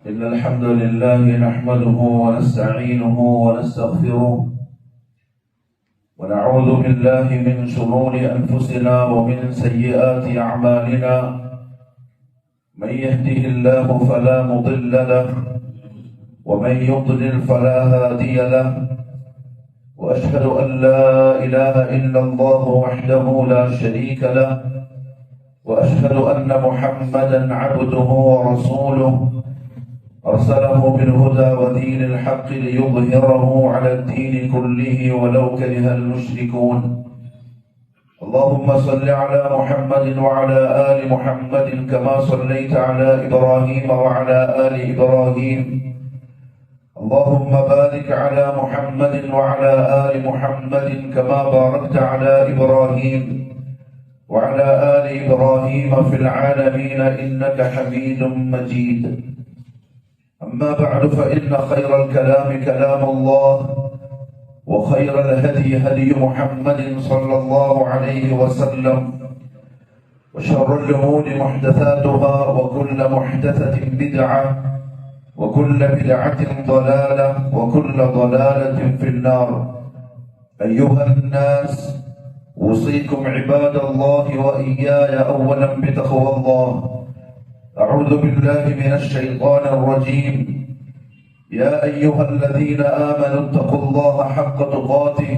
إن الحمد لله نحمده ونستعينه ونستغفره ونعوذ بالله من شرور أنفسنا ومن سيئات أعمالنا. من يهده الله فلا مضل له ومن يضلل فلا هادي له. وأشهد أن لا إله إلا الله وحده لا شريك له. وأشهد أن محمدا عبده ورسوله أرسله بالهدى ودين الحق ليظهره على الدين كله ولو كره المشركون. اللهم صل على محمد وعلى آل محمد كما صليت على إبراهيم وعلى آل إبراهيم. اللهم بارك على محمد وعلى آل محمد كما باركت على إبراهيم وعلى آل إبراهيم في العالمين إنك حميد مجيد. أما بعد فإن خير الكلام كلام الله وخير الهدي هدي محمد صلى الله عليه وسلم وشر الأمور محدثاتها وكل محدثة بدعة وكل بدعة ضلالة وكل ضلالة في النار. أيها الناس، أوصيكم عباد الله وإياي أولا بتقوى الله. أعوذ بالله من الشيطان الرجيم. يا أيها الذين آمنوا اتقوا الله حق تقاته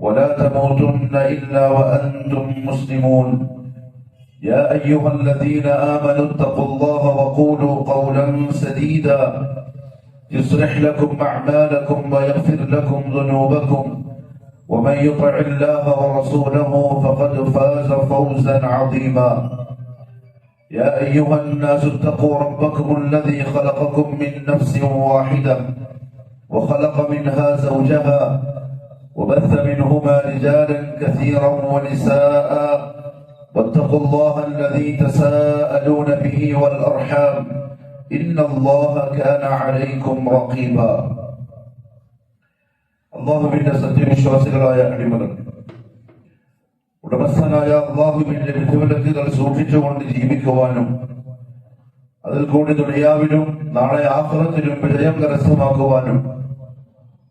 ولا تموتن إلا وأنتم مسلمون. يا أيها الذين آمنوا اتقوا الله وقولوا قولا سديدا يصلح لكم أعمالكم ويغفر لكم ذنوبكم ومن يطع الله ورسوله فقد فاز فوزا عظيما. يا أيها الناس اتقوا ربكم الذي خلقكم من نفس واحدة وخلق منها زوجها وبث منهما رجالا كثيرا ونساء واتقوا الله الذي تساءلون به والأرحام إن الله كان عليكم رقيبا. അല്ലാഹുവിന്റെ സത്യവിശ്വാസികളായ അടിമകൾ, ഉടമസ്ഥനായ അല്ലാഹുവിന്റെ വിധിവിലക്കുകൾ സൂക്ഷിച്ചുകൊണ്ട് ജീവിക്കുവാനും അതിൽ കൂടി ദുനിയാവിലും നാളെ ആഖിറത്തിലും വിജയം കരസ്ഥമാക്കുവാനും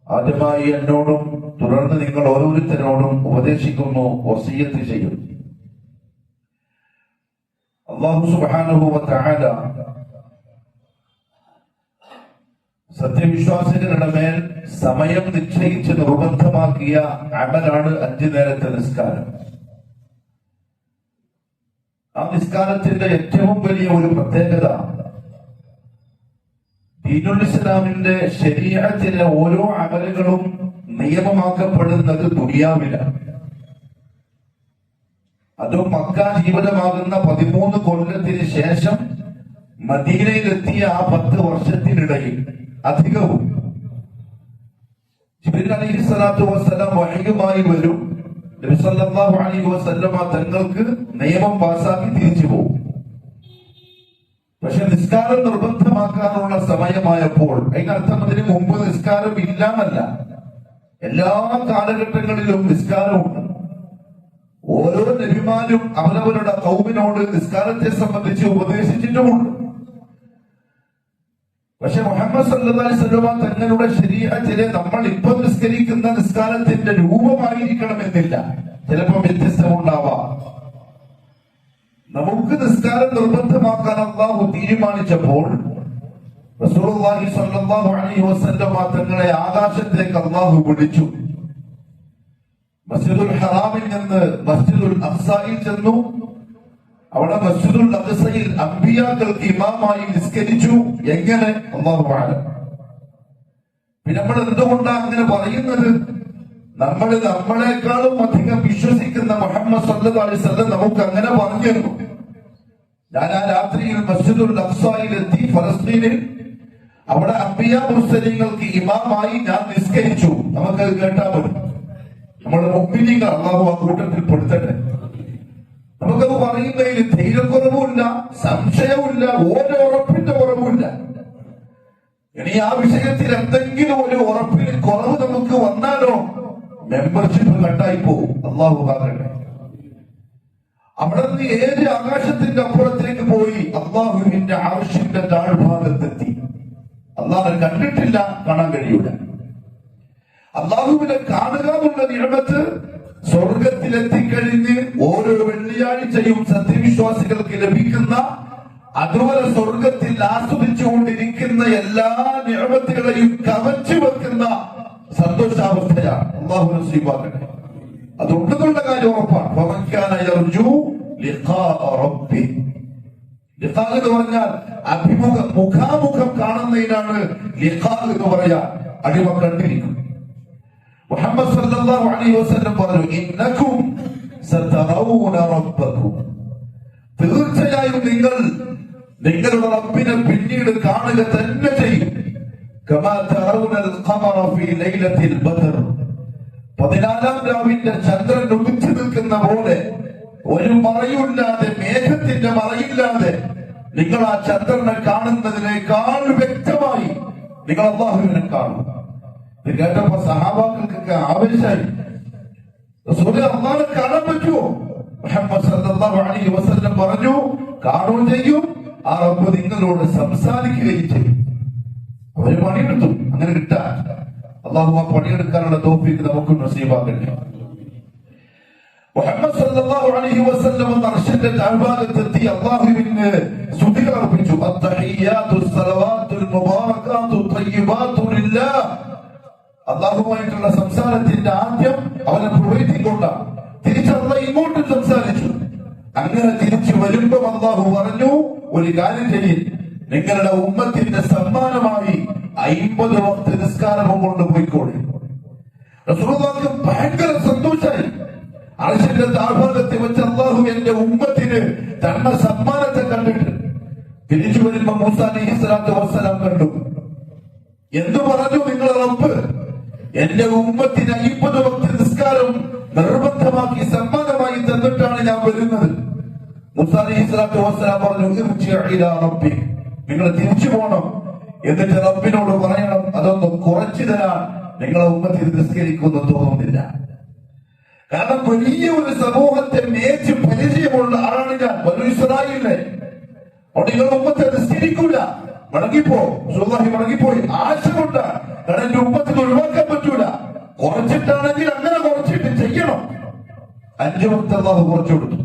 ആദ്യമായി എന്നോടും തുടർന്ന് നിങ്ങൾ ഓരോരുത്തരോടും ഉപദേശിക്കുന്നു, വസിയ്യത്ത് ചെയ്യും. അല്ലാഹു സുബ്ഹാനഹു വ തആല സത്യവിശ്വാസികളുടെ മേൽ സമയം നിശ്ചയിച്ച് നിർബന്ധമാക്കിയ അമലാണ് 5 നേരത്തെ നിസ്കാരം. ആ നിസ്കാരത്തിന്റെ ഏറ്റവും വലിയ ഒരു പ്രത്യേകത, ദീനുൽ ഇസ്ലാമിന്റെ ശരീഅത്തിലെ ഓരോ അമലുകളും നിയമമാക്കപ്പെടുന്നത് ദുനിയാവിലാണ്. അതും മക്ക ജീവിതമാകുന്ന 13 കൊല്ലത്തിന് ശേഷം മദീനയിലെത്തിയ ആ 10 വർഷത്തിനിടയിൽ അധികവും ജിബ്രീൽ അലൈഹിസ്സലാത്തു വസ്സലാം വഹയുമായി വരും. നബി സല്ലല്ലാഹു അലൈഹി വസല്ലമ തങ്ങൾക്ക് നിയമം പാസാക്കി തിരിച്ചു പോകും. പക്ഷെ നിസ്കാരം നിർബന്ധമാക്കാനുള്ള സമയമായപ്പോൾ, അതിനർത്ഥം അതിന് മുമ്പ് നിസ്കാരം ഇല്ലാന്നല്ല, എല്ലാ കാലഘട്ടങ്ങളിലും നിസ്കാരമുണ്ട്. ഓരോ നബിമാരും അവരവരുടെ ഖൗമിനോട് നിസ്കാരത്തെ സംബന്ധിച്ച് ഉപദേശിച്ചിട്ടുമുണ്ട്. പക്ഷെ മുഹമ്മദ് സല്ലല്ലാഹു അലൈഹി വസല്ലം തങ്ങളുടെ ശരീഅത്തിലെ നമ്മൾ ഇപ്പൊ നിസ്കരിക്കുന്ന നിസ്കാരത്തിന്റെ രൂപമായിരിക്കണമെന്നില്ല, ചിലപ്പോൾ വ്യത്യസ്തമുണ്ടാവാം. നമുക്ക് നിസ്കാരം നിർബന്ധമാക്കാൻ അല്ലാഹു തീരുമാനിച്ചപ്പോൾ റസൂലുള്ളാഹി സ്വല്ലല്ലാഹു അലൈഹി വസല്ലം തങ്ങളെ ആകാശത്തേക്ക് അല്ലാഹു വിളിച്ചു. മസ്ജിദുൽ ഹറാമിൽ നിന്ന് മസ്ജിദുൽ അഖ്സയിൽ ചെന്നു. അവിടെ മസ്ജിദുൽ അഖ്സയിൽ അമ്പിയാക്കൾക്ക് ഇമാമായി നിസ്കരിച്ചു. എങ്ങനെ? അല്ലാഹു അഅലം. പിന്നെ നമ്മൾ എന്തുകൊണ്ടാണ് അങ്ങനെ പറയുന്നത്? നമ്മളെക്കാളും അധികം വിശ്വസിക്കുന്ന മുഹമ്മദ് സല്ലല്ലാഹു അലൈഹി വസല്ലം നമുക്ക് അങ്ങനെ പറഞ്ഞു തന്നു. ഞാൻ ആ രാത്രിയിൽ മസ്ജിദുൽ അഖ്സയിൽ എത്തി, ഫലസ്തീനിൽ. അവിടെ അമ്പിയാ മുർസലീങ്ങൾക്ക് ഇമാമായി ഞാൻ നിസ്കരിച്ചു. നമുക്കത് കേട്ടാൽ മതി. നമ്മുടെ മുഅ്മിനീങ്ങൾ അല്ലാഹു ആ കൂട്ടത്തിൽ പെടുത്തട്ടെ. നമുക്കത് പറയുന്നതിൽ ധൈര്യക്കുറവുമില്ല, സംശയവുമില്ല, ഓരോ ഉറപ്പിന്റെ കുറവുമില്ല. ഇനി ആ വിഷയത്തിൽ എന്തെങ്കിലും ഒരു ഉറപ്പിന് കുറവ് നമുക്ക് വന്നാലോ മെമ്പർഷിപ്പ് കട്ടായി പോകും. അല്ലാഹു കാക്കട്ടെ. അവിടെ നിന്ന് ഏത് ആകാശത്തിന്റെ അപ്പുറത്തേക്ക് പോയി അള്ളാഹുവിന്റെ അർശിന്റെ താഴ്ഭാഗത്തെത്തി. അള്ളാഹുവിനെ കണ്ടിട്ടില്ല, കാണാൻ കഴിയൂല. അള്ളാഹുവിനെ കാണുക എന്നുള്ള നിയമത്ത് സ്വർഗത്തിലെത്തിക്കഴിഞ്ഞ് ഓരോ വെള്ളിയാഴ്ചയും സത്യവിശ്വാസികൾക്ക് ലഭിക്കുന്ന, അതുപോലെ സ്വർഗത്തിൽ ആസ്വദിച്ചുകൊണ്ടിരിക്കുന്ന എല്ലാ നിയമത്തുകളെയും കവച്ചു വെക്കുന്ന സന്തോഷാവസ്ഥയാണ്. അള്ളാഹു നസീബാക്കട്ടെ. അതുണ്ടെന്നുള്ള കാര്യം ഉറപ്പാണ്. ലിഖാ എന്ന് പറഞ്ഞാൽ അഭിമുഖം, മുഖാമുഖം കാണുന്നതിനാണ് ലിഖാ എന്ന് പറയാ. അടിമ കണ്ടിരിക്കും. മുഹമ്മദ് സല്ലല്ലാഹു അലൈഹി വസല്ലം പറഞ്ഞു, ഇന്നകും സതറൗന റബ്ബകും, തീർച്ചയായും നിങ്ങൾ നിങ്ങളുടെ റബ്ബിനെ പിന്നീട് കാണുക തന്നെ ചെയ്യും. കമാ തറൗനൽ ഖമറ ഫീ ലൈലത്തിൽ ബദർ, 14ാം രാവിന്റെ ചന്ദ്രൻ ഉദിച്ചു നിൽക്കുന്ന പോലെ, ഒരു മറയില്ലാതെ, മേഘത്തിന്റെ മറയില്ലാതെ നിങ്ങൾ ആ ചന്ദ്രനെ കാണുന്നതിനേക്കാൾ വ്യക്തമായി നിങ്ങൾ അല്ലാഹുവിനെ കാണും. ഇത് കേട്ടപ്പോ സഹാബാക്കൾക്കൊക്കെ ആവേശമായി. റസൂലേ, അല്ലാഹുവിനെ കാണാൻ പറ്റുമോ? മുഹമ്മദ് സല്ലല്ലാഹു അലൈഹി വസല്ലം പറഞ്ഞു, കാണുകയും ചെയ്യും, ആ റബ്ബ് നിങ്ങളോട് സംസാരിക്കുകയും ചെയ്യും. അവര് പണിയെടുത്തു. അങ്ങനെ കിട്ടാൻ അല്ലാഹു ആ പണിയെടുക്കാനുള്ള തൗഫീഖ് നമുക്ക് നസീബാക്കട്ടെ. മുഹമ്മദ് സല്ലല്ലാഹു അലൈഹി വസല്ലം അർശിന്റെ താഴ്ഭാഗത്തെത്തി അല്ലാഹുവിന് സ്തുതികൾ അർപ്പിച്ചു. അത്തഹിയ്യാതു സ്വലവാത്തുൽ മുബാറകാതു തയ്യിബാതു ലില്ലാഹ്. അല്ലാഹുവുമായിട്ടുള്ള സംസാരത്തിന്റെ ആദ്യം അവനെ പുകഴ്ത്തിക്കൊണ്ടാണ്. തിരിച്ചല്ല ഇങ്ങോട്ടും സംസാരിച്ചു. അങ്ങനെ തിരിച്ചു വരുമ്പോ അല്ലാഹു പറഞ്ഞു, ഒരു കാര്യം ചെയ്യും, നിങ്ങളുടെ ഉമ്മത്തിന്റെ സമ്മാനമായി 50 വക്ത് നിസ്കാരവും കൊണ്ടുപോയിക്കോളി. റസൂലുള്ളാഹിക്ക് ഭയങ്കര സന്തോഷമായി. അർശിന്റെ താഴ്ഭാഗത്ത് വെച്ച് അല്ലാഹു എന്റെ ഉമ്മത്തിന് തന്ന സമ്മാനത്തെ കണ്ടിട്ട് തിരിച്ചു വരുമ്പോ മൂസാ അലൈഹിസ്സലാത്തു വസ്സലാം കണ്ടു. എന്തു പറഞ്ഞു നിങ്ങളെ റബ്ബ്? എന്റെ ഉമ്മത്തിന് 50 വക്ത് നിസ്കാരം നിർബന്ധമാക്കി സമ്മാനമായി തന്നിട്ടാണ് ഞാൻ വരുന്നത്. മൂസാ അലൈഹിസ്സലാത്തു വസ്സലാം പറഞ്ഞു, ഇർജിഅ ഇലാ റബ്ബിക്, നിങ്ങൾ തിരിച്ചു പോകണം, എന്നിട്ട് റബ്ബിനോട് പറയണം, അതൊന്ന് കുറച്ചു തരാൻ നിങ്ങളെ ഉമ്മത്തിൽ നിസ്കരിക്കുമെന്ന് തോന്നുന്നില്ല. കാരണം വലിയ ഒരു സമൂഹത്തെ മേച്ച് പരിചയമുള്ള ആളാണ് ഞാൻ, ബനൂ ഇസ്രായേലിലെ. അവിടെ നിങ്ങളുടെ ഉമ്മത്തെ നിസ്കരിക്കൂല, മടങ്ങിപ്പോ, മടങ്ങിപ്പോയി. ആശമുണ്ട്, കാരണം എന്റെ ഉമ്മത്തിന് ഒഴിവാക്കാൻ പറ്റൂല. കുറച്ചിട്ടാണെങ്കിൽ അങ്ങനെ കുറച്ചിട്ട് ചെയ്യണം. 5 വക്ത് അല്ലാഹു കുറച്ചു കൊടുത്തു,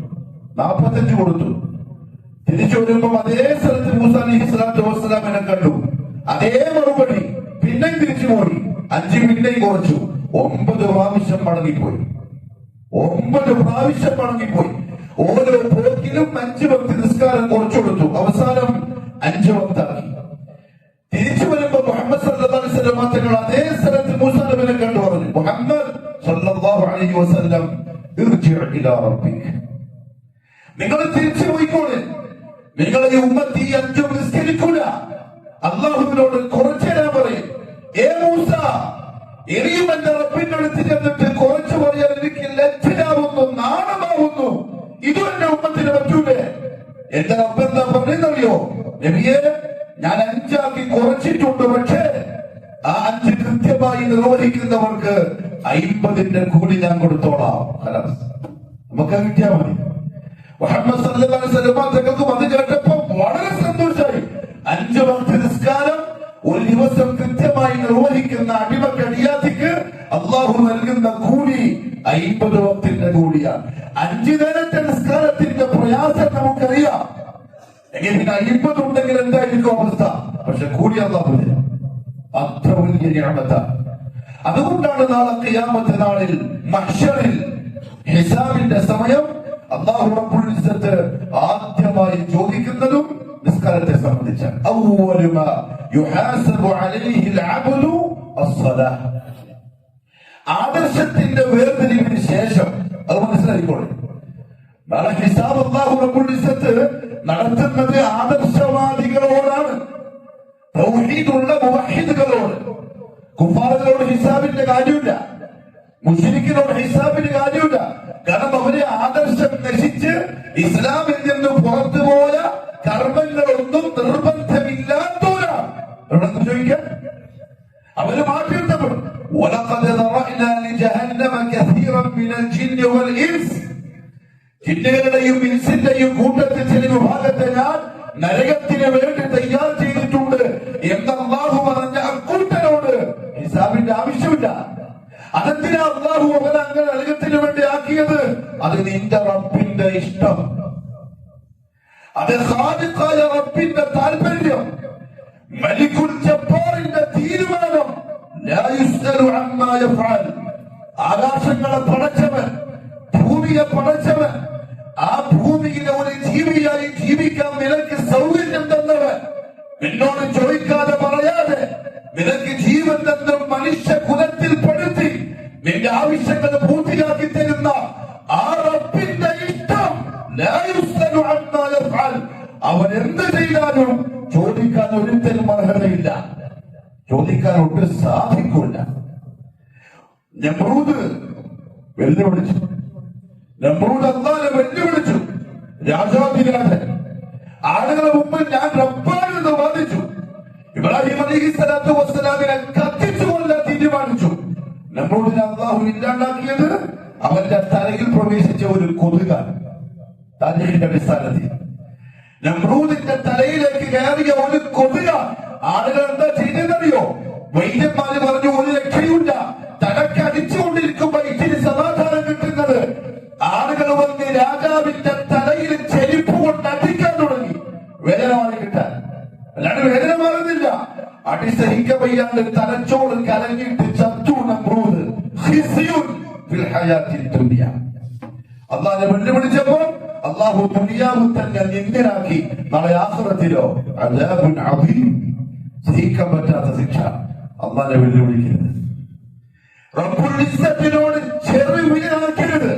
45 കൊടുത്തു. തിരിച്ചു വരുമ്പോ അതേ സ്ഥലത്ത് മൂസാ അലൈഹിസ്സലാത്തു വസ്സലാമിനെ കണ്ടു. അതേ മറുപടി. പിന്നെ തിരിച്ചു പോയി, 5 പിന്നെയും കുറച്ചു. 9 പ്രാവശ്യം മടങ്ങിപ്പോയി. 9 പ്രാവശ്യം മടങ്ങിപ്പോയി. ഓരോ പോക്കിലും 5 വക്ത് നിസ്കാരം കുറച്ചു കൊടുത്തു. അവസാനം 5 വക്താക്കി. തിരിച്ചു വരുമ്പോ മുഹമ്മദ് സല്ലല്ലാഹു അലൈഹി വസല്ലം തങ്ങൾ അതേ സ്ഥലത്ത് മൂസാ നബിയെ കണ്ടു പറഞ്ഞു, മുഹമ്മദ് സല്ലല്ലാഹു അലൈഹി വസല്ലം, ഇർജിഅ ഇലാ റബ്ബിക്, നിങ്ങൾ തിരിച്ചു പോയിക്കോളെ. നിങ്ങളെ ഈ ഉമ്മത്തി 5 നിസ്കരിക്കൂല, അല്ലാഹുവിനോട് കുറച്ചു തരാൻ പറയും. മൂസ, ഇനിയും എന്റെ റബ്ബിന്റെ അടുത്ത് ചെന്നിട്ട് കുറച്ചു പറയാൻ എനിക്ക് ലജ്ജയാവുന്നു, നാണമാവുന്നു. ഇതും എന്റെ ഉമ്മത്തിന് പറ്റൂലേ? എന്റെ റബ്ബ് എന്താ പറഞ്ഞറിയോ? നബിയെ, ഞാൻ 5 ആക്കി കുറച്ചിട്ടുണ്ട്, പക്ഷേ ആ 5 കൃത്യമായി നിർവഹിക്കുന്നവർക്ക് 50ന്റെ കൂലി ഞാൻ കൊടുത്തോളാം. നമുക്ക് കിട്ടിയാൽ മതി. മുഹമ്മദ് സല്ലല്ലാഹു അലൈഹി വസല്ലം തങ്ങൾക്കും അത് കേട്ടപ്പോ വളരെ സന്തോഷമായി. 5 വക്ത് നിസ്കാരം ഒരു ദിവസം കൃത്യമായി നിർവഹിക്കുന്ന അടിമക്കടിയാത്തിക്ക് അല്ലാഹു നൽകുന്ന കൂലി 50 വക്തിന്റെ കൂലിയാണ്. 5 നേരത്തെ നിസ്കാരത്തിന്റെ പ്രയാസം നമുക്കറിയാം. എങ്ങനെ 50 ഉണ്ടെങ്കിൽ എന്തായിരിക്കും അവസ്ഥ? പക്ഷെ കൂലി അല്ലാഹു തരും. അത്ര വലിയ നിഅമത്താണ്. അതുകൊണ്ടാണ് നാളെ ഖിയാമത്ത് നാളിൽ മഹ്ശറിൽ ഹിസാബിന്റെ സമയം അല്ലാഹു റബ്ബുൽ ഇസ്സത്ത് ആദ്യമായി ചോദിക്കുന്നതും നിസ്കാരത്തെ സംബന്ധിച്ചാണ്. അവ്വലു മാ യുഹാസബു അലൈഹിൽ അബ്ദു അസ്സലാഹ്. ആദർശത്തിന്റെ വേർതിരിവിന് ശേഷം അത് മനസ്സിലായിക്കോളെ. നാളെ ഹിസാബ് അല്ലാഹു റബ്ബുൽ ഇസ്സത്ത് നടത്തുന്നത് ആദർശവാദികളോടാണ്, തൗഹീദുള്ള മുവഹിദുകളോട്. കുഫാറുകളോട് ഹിസാബിന്റെ കാര്യമില്ല, മുശ്രിക്കിനോട് ഹിസാബിന് കാര്യമില്ല. കാരണം അവരെ ആദർശം നശിച്ച് ഇസ്ലാമിൽ നിന്ന് പുറത്തുപോയ കർമ്മങ്ങളൊന്നും നിർബന്ധമില്ലാത്തവരാണ്. എവിടെ ചോദിക്കാം, അവര് മാറ്റിയെടുത്തപ്പെടും. ജിന്നുകളുടെയും ഇൻസിന്റെയും കൂട്ടത്തിൽ ചില വിഭാഗത്തെ ഞാൻ നരകത്തിന് വേണ്ടി തയ്യാർ ചെയ്തിട്ടുണ്ട് എന്ന് അല്ലാഹു അത് ഖാലിഖായ റബ്ബിന്റെ താൽപര്യം, മലിക്കുൽ ജബ്ബാറിന്റെ തീരുമാനം. ലാ യുസ്അലു അമ്മാ യഫ്അൽ. ആകാശങ്ങളെ പടച്ചവൻ, ഭൂമിയെ പടച്ചവൻ, ആ ഭൂമിയിലെ ഒരു ജീവിയായി ജീവിക്കാൻ നിനക്ക് സൗകര്യം തന്നവൻ, നിന്നോട് ചോദിക്കാതെ പറയാതെ നിനക്ക് ജീവൻ തന്ന മനുഷ്യ കുലത്തിൽ പെടുത്തി നിന്റെ ആവശ്യങ്ങൾ പൂർത്തിയാക്കി തരുന്ന ആ റബ്ബിന്റെ ഇഷ്ടം. ലാ യുസ്അലു അമ്മാ യഫ്അൽ. അവൻ എന്ത് ചെയ്താലും ചോദിക്കാൻ ഒരിക്കലും അർഹതയില്ല, ചോദിക്കാൻ ഒട്ടും സാധിക്കില്ല. നമ്രൂദ് വെല്ലുവിളിച്ചു, നമ്രൂദ് അല്ലാഹുവിനെ വെല്ലുവിളിച്ചു. രാജാധിരാജൻ ആളുകളെ മുമ്പിൽ ഞാൻ റബ്ബാണെന്ന് വാദിച്ചു. ഇബ്രാഹിം അലൈഹിസ്സലാത്തു വസ്സലാമിനെ കത്തിച്ചുകൊല്ലാൻ തീരുമാനിച്ചു. നമ്രൂദിനെ അല്ലാഹു ഇല്ലാണ്ടാക്കിയത് അവന്റെ തലയിൽ പ്രവേശിച്ച ഒരു കൊതുകാണ്. താരീഖിന്റെ അടിസ്ഥാനത്തിൽ നമ്രൂദിന്റെ തലയിലേക്ക് കയറിയ ഒരു കൊതുക. ആളുകൾ എന്താ ചെയ്തതെന്നറിയോ? വൈദ്യന്മാര് പറഞ്ഞു ഒരു രക്ഷയില്ല, തലക്ക് അടിച്ചുകൊണ്ടിരിക്കുമ്പോ ഇച്ചിരി സമാധാനം കിട്ടുന്നത്. ആളുകൾ വന്ന് രാജാവിന്റെ തലയിൽ ചെരുപ്പ് കൊണ്ട് അടിക്കാൻ തുടങ്ങി, വേദന മാറി കിട്ടാൻ. അല്ലാണ്ട് വേദന മാറുന്നില്ല. അടിസഹിക്ക വയ്യാണ്ട് തലച്ചോറ് കലങ്ങിയിട്ട് ചത്തു നമ്രൂദ്. അള്ളാഹുവിനെ വെല്ലുവിളിച്ചപ്പോ അള്ളാഹു ദുനിയാവിൽ തന്നെ നിന്ദനാക്കി. നാളെ ആഖിറത്തിലോ അദാബുൻ അദീം, സഹിക്കാൻ പറ്റാത്ത ശിക്ഷ. അള്ളാഹുവിനെ വെല്ലുവിളിക്കരുത്, റബ്ബുൽ ഇസ്സത്തിനോട് ചെറുവിനാക്കരുത്.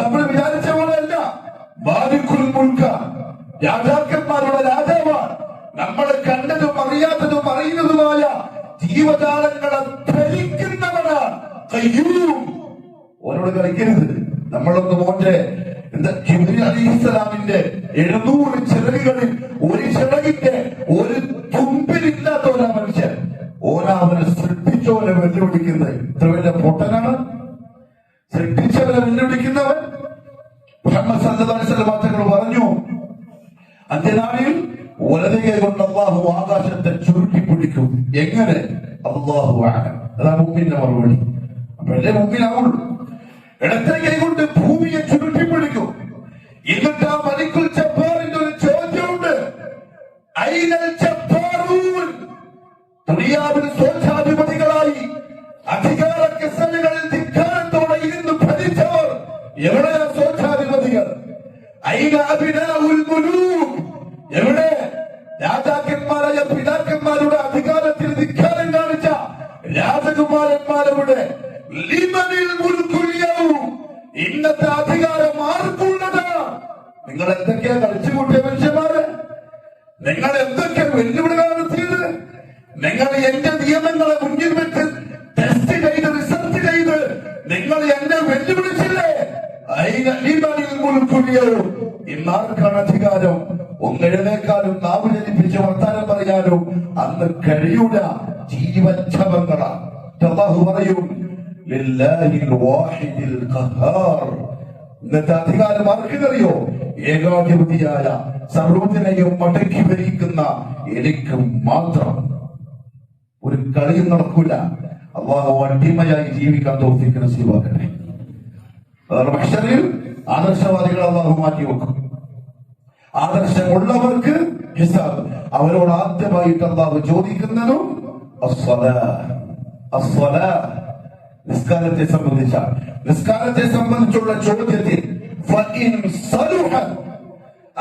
നമ്മൾ വിചാരിച്ച പോലെയല്ല. മാലിക്കുൽ മുൽക്ക, രാജാക്കന്മാരുടെ രാജാവാണ്. നമ്മൾ കണ്ടതും അറിയാത്തതും അറിയുന്നതുമായ ജീവജാലങ്ങളെ ഭരിക്കുന്നവനാണ്. ഖയ്യൂം. ഓരോട് കളിക്കരുത്. നമ്മളൊന്ന് മോന്റെ ജിബ്രീൽ അലൈഹിസ്സലാമിന്റെ 700 ചിറകുകളിൽ ഒരു ചിറകിന്റെ ഒരു തുമ്പിലില്ലാത്ത ഒരാ മനുഷ്യൻ. ഓനാവനെ സൃഷ്ടിച്ചവനെ വെല്ലുവിളിക്കുന്നത് ഇത്ര വലിയ പൊട്ടനാണ്. സൃഷ്ടിച്ചവനെ വെല്ലുവിളിക്കുന്നവൻ. മുഹമ്മദ് സല്ലല്ലാഹു അലൈഹി വസല്ലം തങ്ങൾ പറഞ്ഞു, അന്ത്യനാളിൽ വലതുകൈ കൊണ്ട് അല്ലാഹു ആകാശത്തെ ചുരുട്ടി പിടിക്കും. എങ്ങനെ? അല്ലാഹു അഅലം. അതാണ് മുഅ്മിന്റെ മറുപടി. അപ്പോഴേ മുഅ്മിനാവുള്ളൂ. ഇടത്തെ കൈ കൊണ്ട് ഭൂമിയെ ചുരുട്ടി പിടിക്കും. എന്നിട്ട് ആ മലിക്കുൽ ജബ്ബാറിന്റെ ഒരു ചോദ്യമുണ്ട്, ഐനൽ ജബ്ബാറൂൻ. ദുനിയാവിൽ സ്വച്ഛാധിപതികളായി അധികാര കസലുകളിൽ ധിക്കാരത്തോടെ ഇരുന്ന് ഭരിച്ചവർ എവിടെയാ സ്വച്ഛാധിപതികൾ? ഐന അബ്നാഉൽ മുലൂക്. എവിടെ? രാജാക്കന്മാരായ പിതാക്കന്മാരുടെ അധികാരത്തിൽ ധിക്കാരം കാണിച്ച രാജകുമാരന്മാരെവിടെ? ലിമനിൽ മുൽക്കുൽ യൗം. ഇന്നത്തെ അധികാരം ആർക്കുള്ളതാണ്? നിങ്ങൾ എന്തൊക്കെയാ കളിച്ചുകൂട്ടിയ മനുഷ്യന്മാര്? നിങ്ങൾ എന്തൊക്കെ വെല്ലുവിളി നടത്തിയത്? നിങ്ങൾ എന്റെ നിയമങ്ങളെ മുന്നിൽ വെച്ച് ടെസ്റ്റ് ചെയ്ത് റിസർച്ച് ചെയ്ത് നിങ്ങൾ എന്നെ വെല്ലുവിളിച്ചില്ലേ? ഇന്നാർക്കാണ് അധികാരം? ഒന്നെഴുന്നേക്കാനും നാവ് ജനിപ്പിച്ച് വർത്താനം പറയാനും അന്ന് കഴിയൂല. ജീവച്ഛവങ്ങളാണ്. അല്ലാഹു പറയും, ലില്ലാഹിൽ വാഹിദിൽ ഖഹാർ. ഇന്നത്തെ അധികാരം ആർക്കറിയോ? ഏകാധിപതിയായ സർവ്വത്തിനെയും മടക്കി ഭരിക്കുന്ന എനിക്ക് മാത്രം. ഒരു കളിയും നടക്കൂല. അല്ലാഹു അടിമയായി ജീവിക്കാൻ തൗഫീഖ് നസീബാക്കട്ടെ. അതാണ് മഹ്ശറിൽ ആദർശവാദികൾ അല്ലാഹു മാറ്റി വെക്കും. ആദർശമുള്ളവർക്ക് ഹിസാബ്. അവരോട് ആദ്യമായിട്ട് അല്ലാഹു ചോദിക്കുന്നതും നിസ്കാരത്തെ സംബന്ധിച്ചാണ്. നിസ്കാരത്തെ സംബന്ധിച്ചുള്ള ചോദ്യത്തിൽ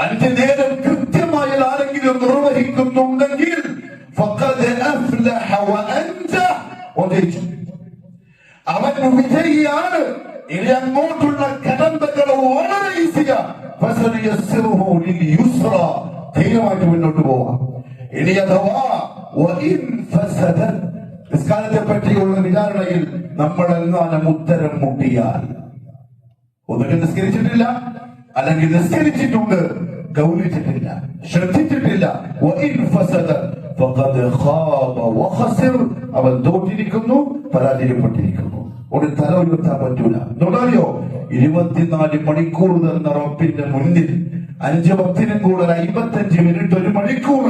5 നേരം കൃത്യമായി ആരെങ്കിലും നിർവഹിക്കുന്നുണ്ടെങ്കിൽ അവൻ വിജയിയാണ്. ഇനി അങ്ങോട്ടുള്ള കടമ്പകൾ വളരെ ഈസിയാണ്. ധൈര്യമായിട്ട് മുന്നോട്ട് പോവാം. ഇനി അഥവാ നിസ്കാരത്തെ പറ്റിയുള്ള വിചാരണയിൽ നമ്മൾ എങ്ങാനും ഉത്തരം മുട്ടിയാൽ, ഒന്നുകിൽ നിസ്കരിച്ചിട്ടില്ല, അല്ലെങ്കിൽ നിസ്കരിച്ചിട്ടുണ്ട് ഗൗനിച്ചിട്ടില്ല, ശ്രദ്ധിച്ചിട്ടില്ല, അവൻ തോറ്റിരിക്കുന്നു, പരാജയപ്പെട്ടിരിക്കുന്നു. ഒരു തല ഉയർത്താൻ പറ്റൂല. എന്താണെന്നറിയോ? 24 മണിക്കൂർ എന്ന റബ്ബിന്റെ മുന്നിൽ 5 വക്തിനും കൂടുതൽ 55 മിനിറ്റ് 1 മണിക്കൂർ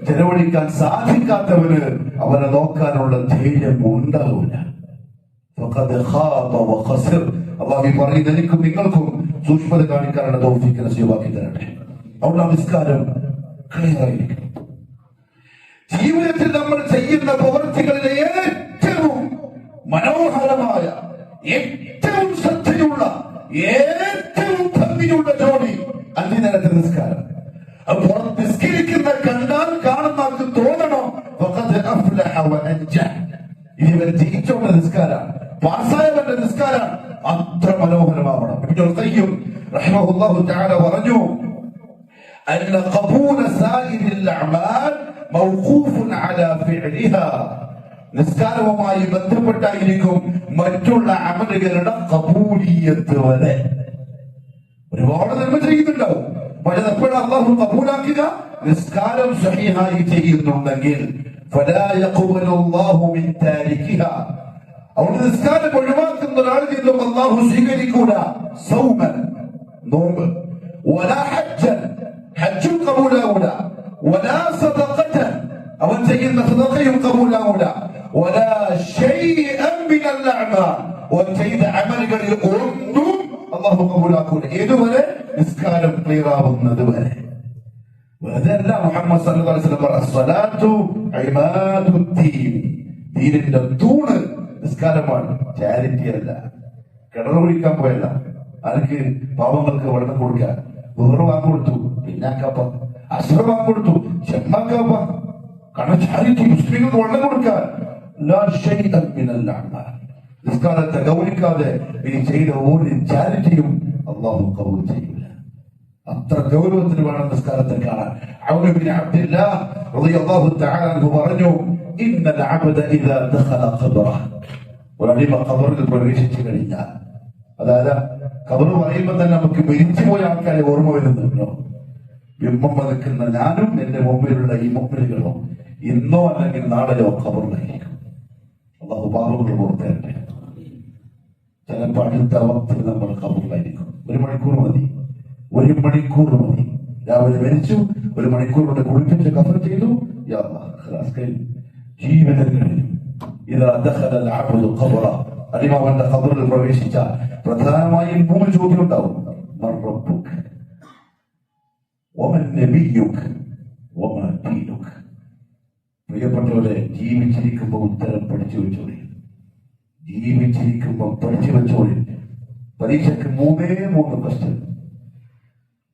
ചെലവഴിക്കാൻ സാധിക്കാത്തവന് അവനെ നോക്കാനുള്ള ധൈര്യം ഉണ്ടാവില്ല. അള്ളാഹു പറയുന്നത് എനിക്കും നിങ്ങൾക്കും സൂക്ഷ്മത കാണിക്കാനുള്ള തൗഫീഖ് നസീബാക്കി തരട്ടെ. അവിടെ നിസ്കാരം ക്ലിയർ ആയിരിക്കും. ജീവിതത്തിൽ നമ്മൾ ചെയ്യുന്ന പ്രവൃത്തികളിലെ ഏറ്റവും മനോഹരമായ, ഏറ്റവും ശ്രദ്ധയുള്ള, ഏറ്റവും ഭംഗിയുള്ള ജോലി 5 നേരത്തെ നിസ്കാരം. അപ്പോൾ നിസ്കരിക്കുന്ന കണ്ടാൽ കാണുന്ന ആൾക്ക് തോന്നണം ഇവൻ ജയിച്ചോണ്ട നിസ്കാരം, പാസ്സായവന്റെ നിസ്കാരം അത്ര മനോഹരമാവണം. ഇബ്നുൽ ഖയ്യിം റഹിമഹുല്ലാഹു തആല പറഞ്ഞു, അന്ന ഖബൂല സായിരിൽ അഅമാൽ മൗഖൂഫുൻ അലാ ഫിഅലിഹാ. നിസ്കാരവുമായി ബന്ധപ്പെട്ടായിരിക്കും മറ്റുള്ള അമലുകളുടെ ഖബൂലിയത്ത് വരെ. ഒരുപാട് നന്മ ചെയ്യുന്നുണ്ടാവും, പക്ഷെ എപ്പോഴും അല്ലാഹു ഖബൂലാക്കുക നിസ്കാരം സഹീഹായി ചെയ്യുന്നുണ്ടെങ്കിൽ. ഫലാ യഖ്ബലുല്ലാഹു മിൻ താരികിഹാ. അവിടെ നിസ്കാരം ഒഴിവാക്കുന്ന ഒരാളിൽ നിന്നും അല്ലാഹു സ്വീകരിക്കൂല സൗമൻ, നോമ്പ്, വലാ ഹജ്ജൻ, ഹജ്ജും ഖബൂലാവൂല, വലാ സദഖതൻ, അവൻ ചെയ്യുന്ന സദഖയും ഖബൂലാവൂല, വലാ ശൈഅൻ മിനൽ അഅമാൽ, അവൻ ചെയ്ത അമലുകളിൽ ഒന്നും അല്ലാഹു ഖബൂലാക്കൂല. ഏതുവരെ? നിസ്കാരം ക്ലിയർ ആവുന്നത് വരെ. വെറുതെയല്ല മുഹമ്മദ് സല്ലല്ലാഹു അലൈഹി വസല്ലം അസ്സലാത്തു ഇമാദുദ്ദീൻ, ദീനിന്റെ തൂണ് നിസ്കാരമാണ്, ചാരിറ്റി അല്ല. കിണർ കുഴിക്കാൻ പോയല്ല, ആർക്ക്? പാവങ്ങൾക്ക് വെള്ളം കൊടുക്കാൻ. വേറെ വാങ്ങ് കൊടുത്തു, പിന്നാക്കാപ്പ, അശ്ര വാങ്ങ് കൊടുത്തു, ചെമ്മാക്കാപ്പ, കാരണം ചാരിറ്റി, മുസ്ലിങ്ങൾക്ക് വെള്ളം കൊടുക്കാൻ. നിസ്കാരത്തെ ഗൗനിക്കാതെ ഇനി ചെയ്ത ഒരു ചാരിറ്റിയും അല്ലാഹു കബൂൽ ചെയ്യില്ല. അത്ര ഗൗരവത്തിന് വേണം നിസ്കാരത്തെ കാണാൻ. ഔൻ ഇബ്നു അബ്ദുല്ലാഹ് റളിയല്ലാഹു തആല അൻഹു പറഞ്ഞു, ഇന്നൽ അബ്ദ ഇദാ ദഖല ഖബറഹ്, ഒരടിമ ഖബറിൽ പ്രവേശിച്ചു കഴിഞ്ഞാൽ, അതായത് ഖബർ പറയുമ്പോൾ തന്നെ നമുക്ക് മരിച്ചുപോയ ആൾക്കാരെ ഓർമ്മ വരുന്നുണ്ടോ? ബിംബം നിൽക്കുന്ന ഞാനും എന്റെ മുമ്പിലുള്ള ഈ മുമ്പിലുകളോ ഇന്നോ അല്ലെങ്കിൽ നാളെയോ ഖബറിലായിരിക്കും. അല്ലാഹു പാപങ്ങൾ പുറത്തേരട്ടെ. ചിലപ്പോൾ അടുത്ത വക്തിൽ നമ്മൾ ഖബറിലായിരിക്കും. 1 മണിക്കൂർ മതി, 1 മണിക്കൂർ മതി. രാവിലെ മരിച്ചു, 1 മണിക്കൂർ കൊണ്ട് കുളിപ്പിച്ച് കഫൻ ചെയ്തു, യാ അല്ലാഹ് ഖലാസ് കഴിഞ്ഞു, ജീവിതം കഴിഞ്ഞു. ഇദാ ദഖല അൽ അബ്ദു ഖബറ, അടിമവന്റെ ഖബറിൽ പ്രവേശിച്ച പ്രധാനമായും 3 ചോദ്യം ഉണ്ടാവും. മൻ റബ്ബുക വമൻ നബിയുക വമാ ദീനുക. പ്രിയപ്പെട്ടവരെ, ജീവിച്ചിരിക്കുമ്പോൾ ഉത്തരം പഠിച്ചു വെച്ചോളി. ജീവിച്ചിരിക്കുമ്പോൾ പഠിച്ചു വെച്ചോളി. പരീക്ഷയ്ക്ക് 3 ക്വസ്റ്റ്യൻ,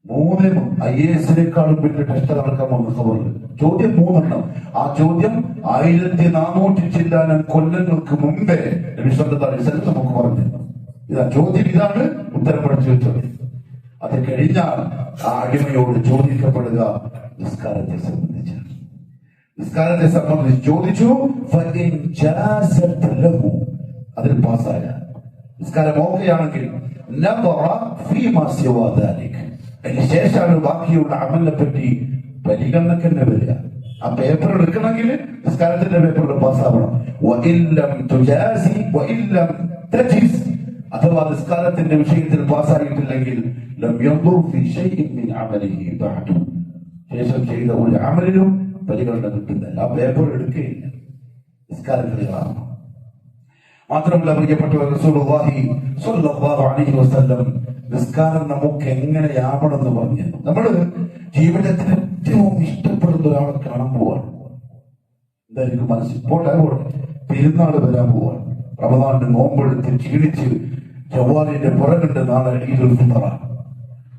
3 IAS-നേക്കാളും വലിയ ടെസ്റ്റ് നടക്കാൻ വന്ന ഖബറിൽ ചോദ്യം 3 ആ ചോദ്യം 1400 ചില്ലാനം കൊല്ലങ്ങൾക്ക് മുമ്പേ നബി സല്ലല്ലാഹു അലൈഹി വസല്ലം നമുക്ക് പറഞ്ഞു. ഇതാ ചോദ്യം, ഇതാണ്, ഉത്തരം പഠിച്ചു വെച്ചോളി. അത് കഴിഞ്ഞാൽ ആ അടിമയോട് ചോദിക്കപ്പെടുക നിസ്കാരത്തെ സംബന്ധിച്ച്. നിസ്കാരത്തെ സംബന്ധിച്ച് ചോദിച്ചു, അതിൽ പാസ്സായ നിസ്കാരം ഓക്കെയാണെങ്കിൽ അതിനുശേഷമാണ് ബാക്കിയുള്ള അമലിനെ പറ്റി പരിഗണനക്ക് തന്നെ വരിക. ആ പേപ്പർ എടുക്കണമെങ്കിൽ നിസ്കാരത്തിന്റെ പേപ്പറിൽ പാസ്സാവണം. അഥവാ നിസ്കാരത്തിന്റെ വിഷയത്തിൽ പാസ്സായിട്ടില്ലെങ്കിൽ ശേഷം ചെയ്ത ഒരു അമലിനും പരിഗണന കിട്ടുന്നില്ല. ആ പേപ്പർ എടുക്കുകയില്ല. നിസ്കാരം ക്ലിയറാണ്. മാത്രമല്ല പ്രിയപ്പെട്ടവർ, റസൂലുള്ളാഹി സ്വല്ലല്ലാഹു അലൈഹി വസല്ലം നിസ്കാരം നമുക്ക് എങ്ങനെയാവണമെന്ന് പറഞ്ഞു. നമ്മള് ജീവിതത്തിൽ ഏറ്റവും ഇഷ്ടപ്പെടുന്ന ഒരാളെ കാണാൻ പോവാണ്. എന്തായിരിക്കും മനസ്സിൽ? പോട്ടെ, പെരുന്നാള് വരാൻ പോവാണ്. റമദാനിന്റെ നോമ്പെടുത്ത് ക്ഷീണിച്ച് ജവാലിന്റെ പുറകുണ്ട് നാളെ ഈദുൽ ഫിത്ർ.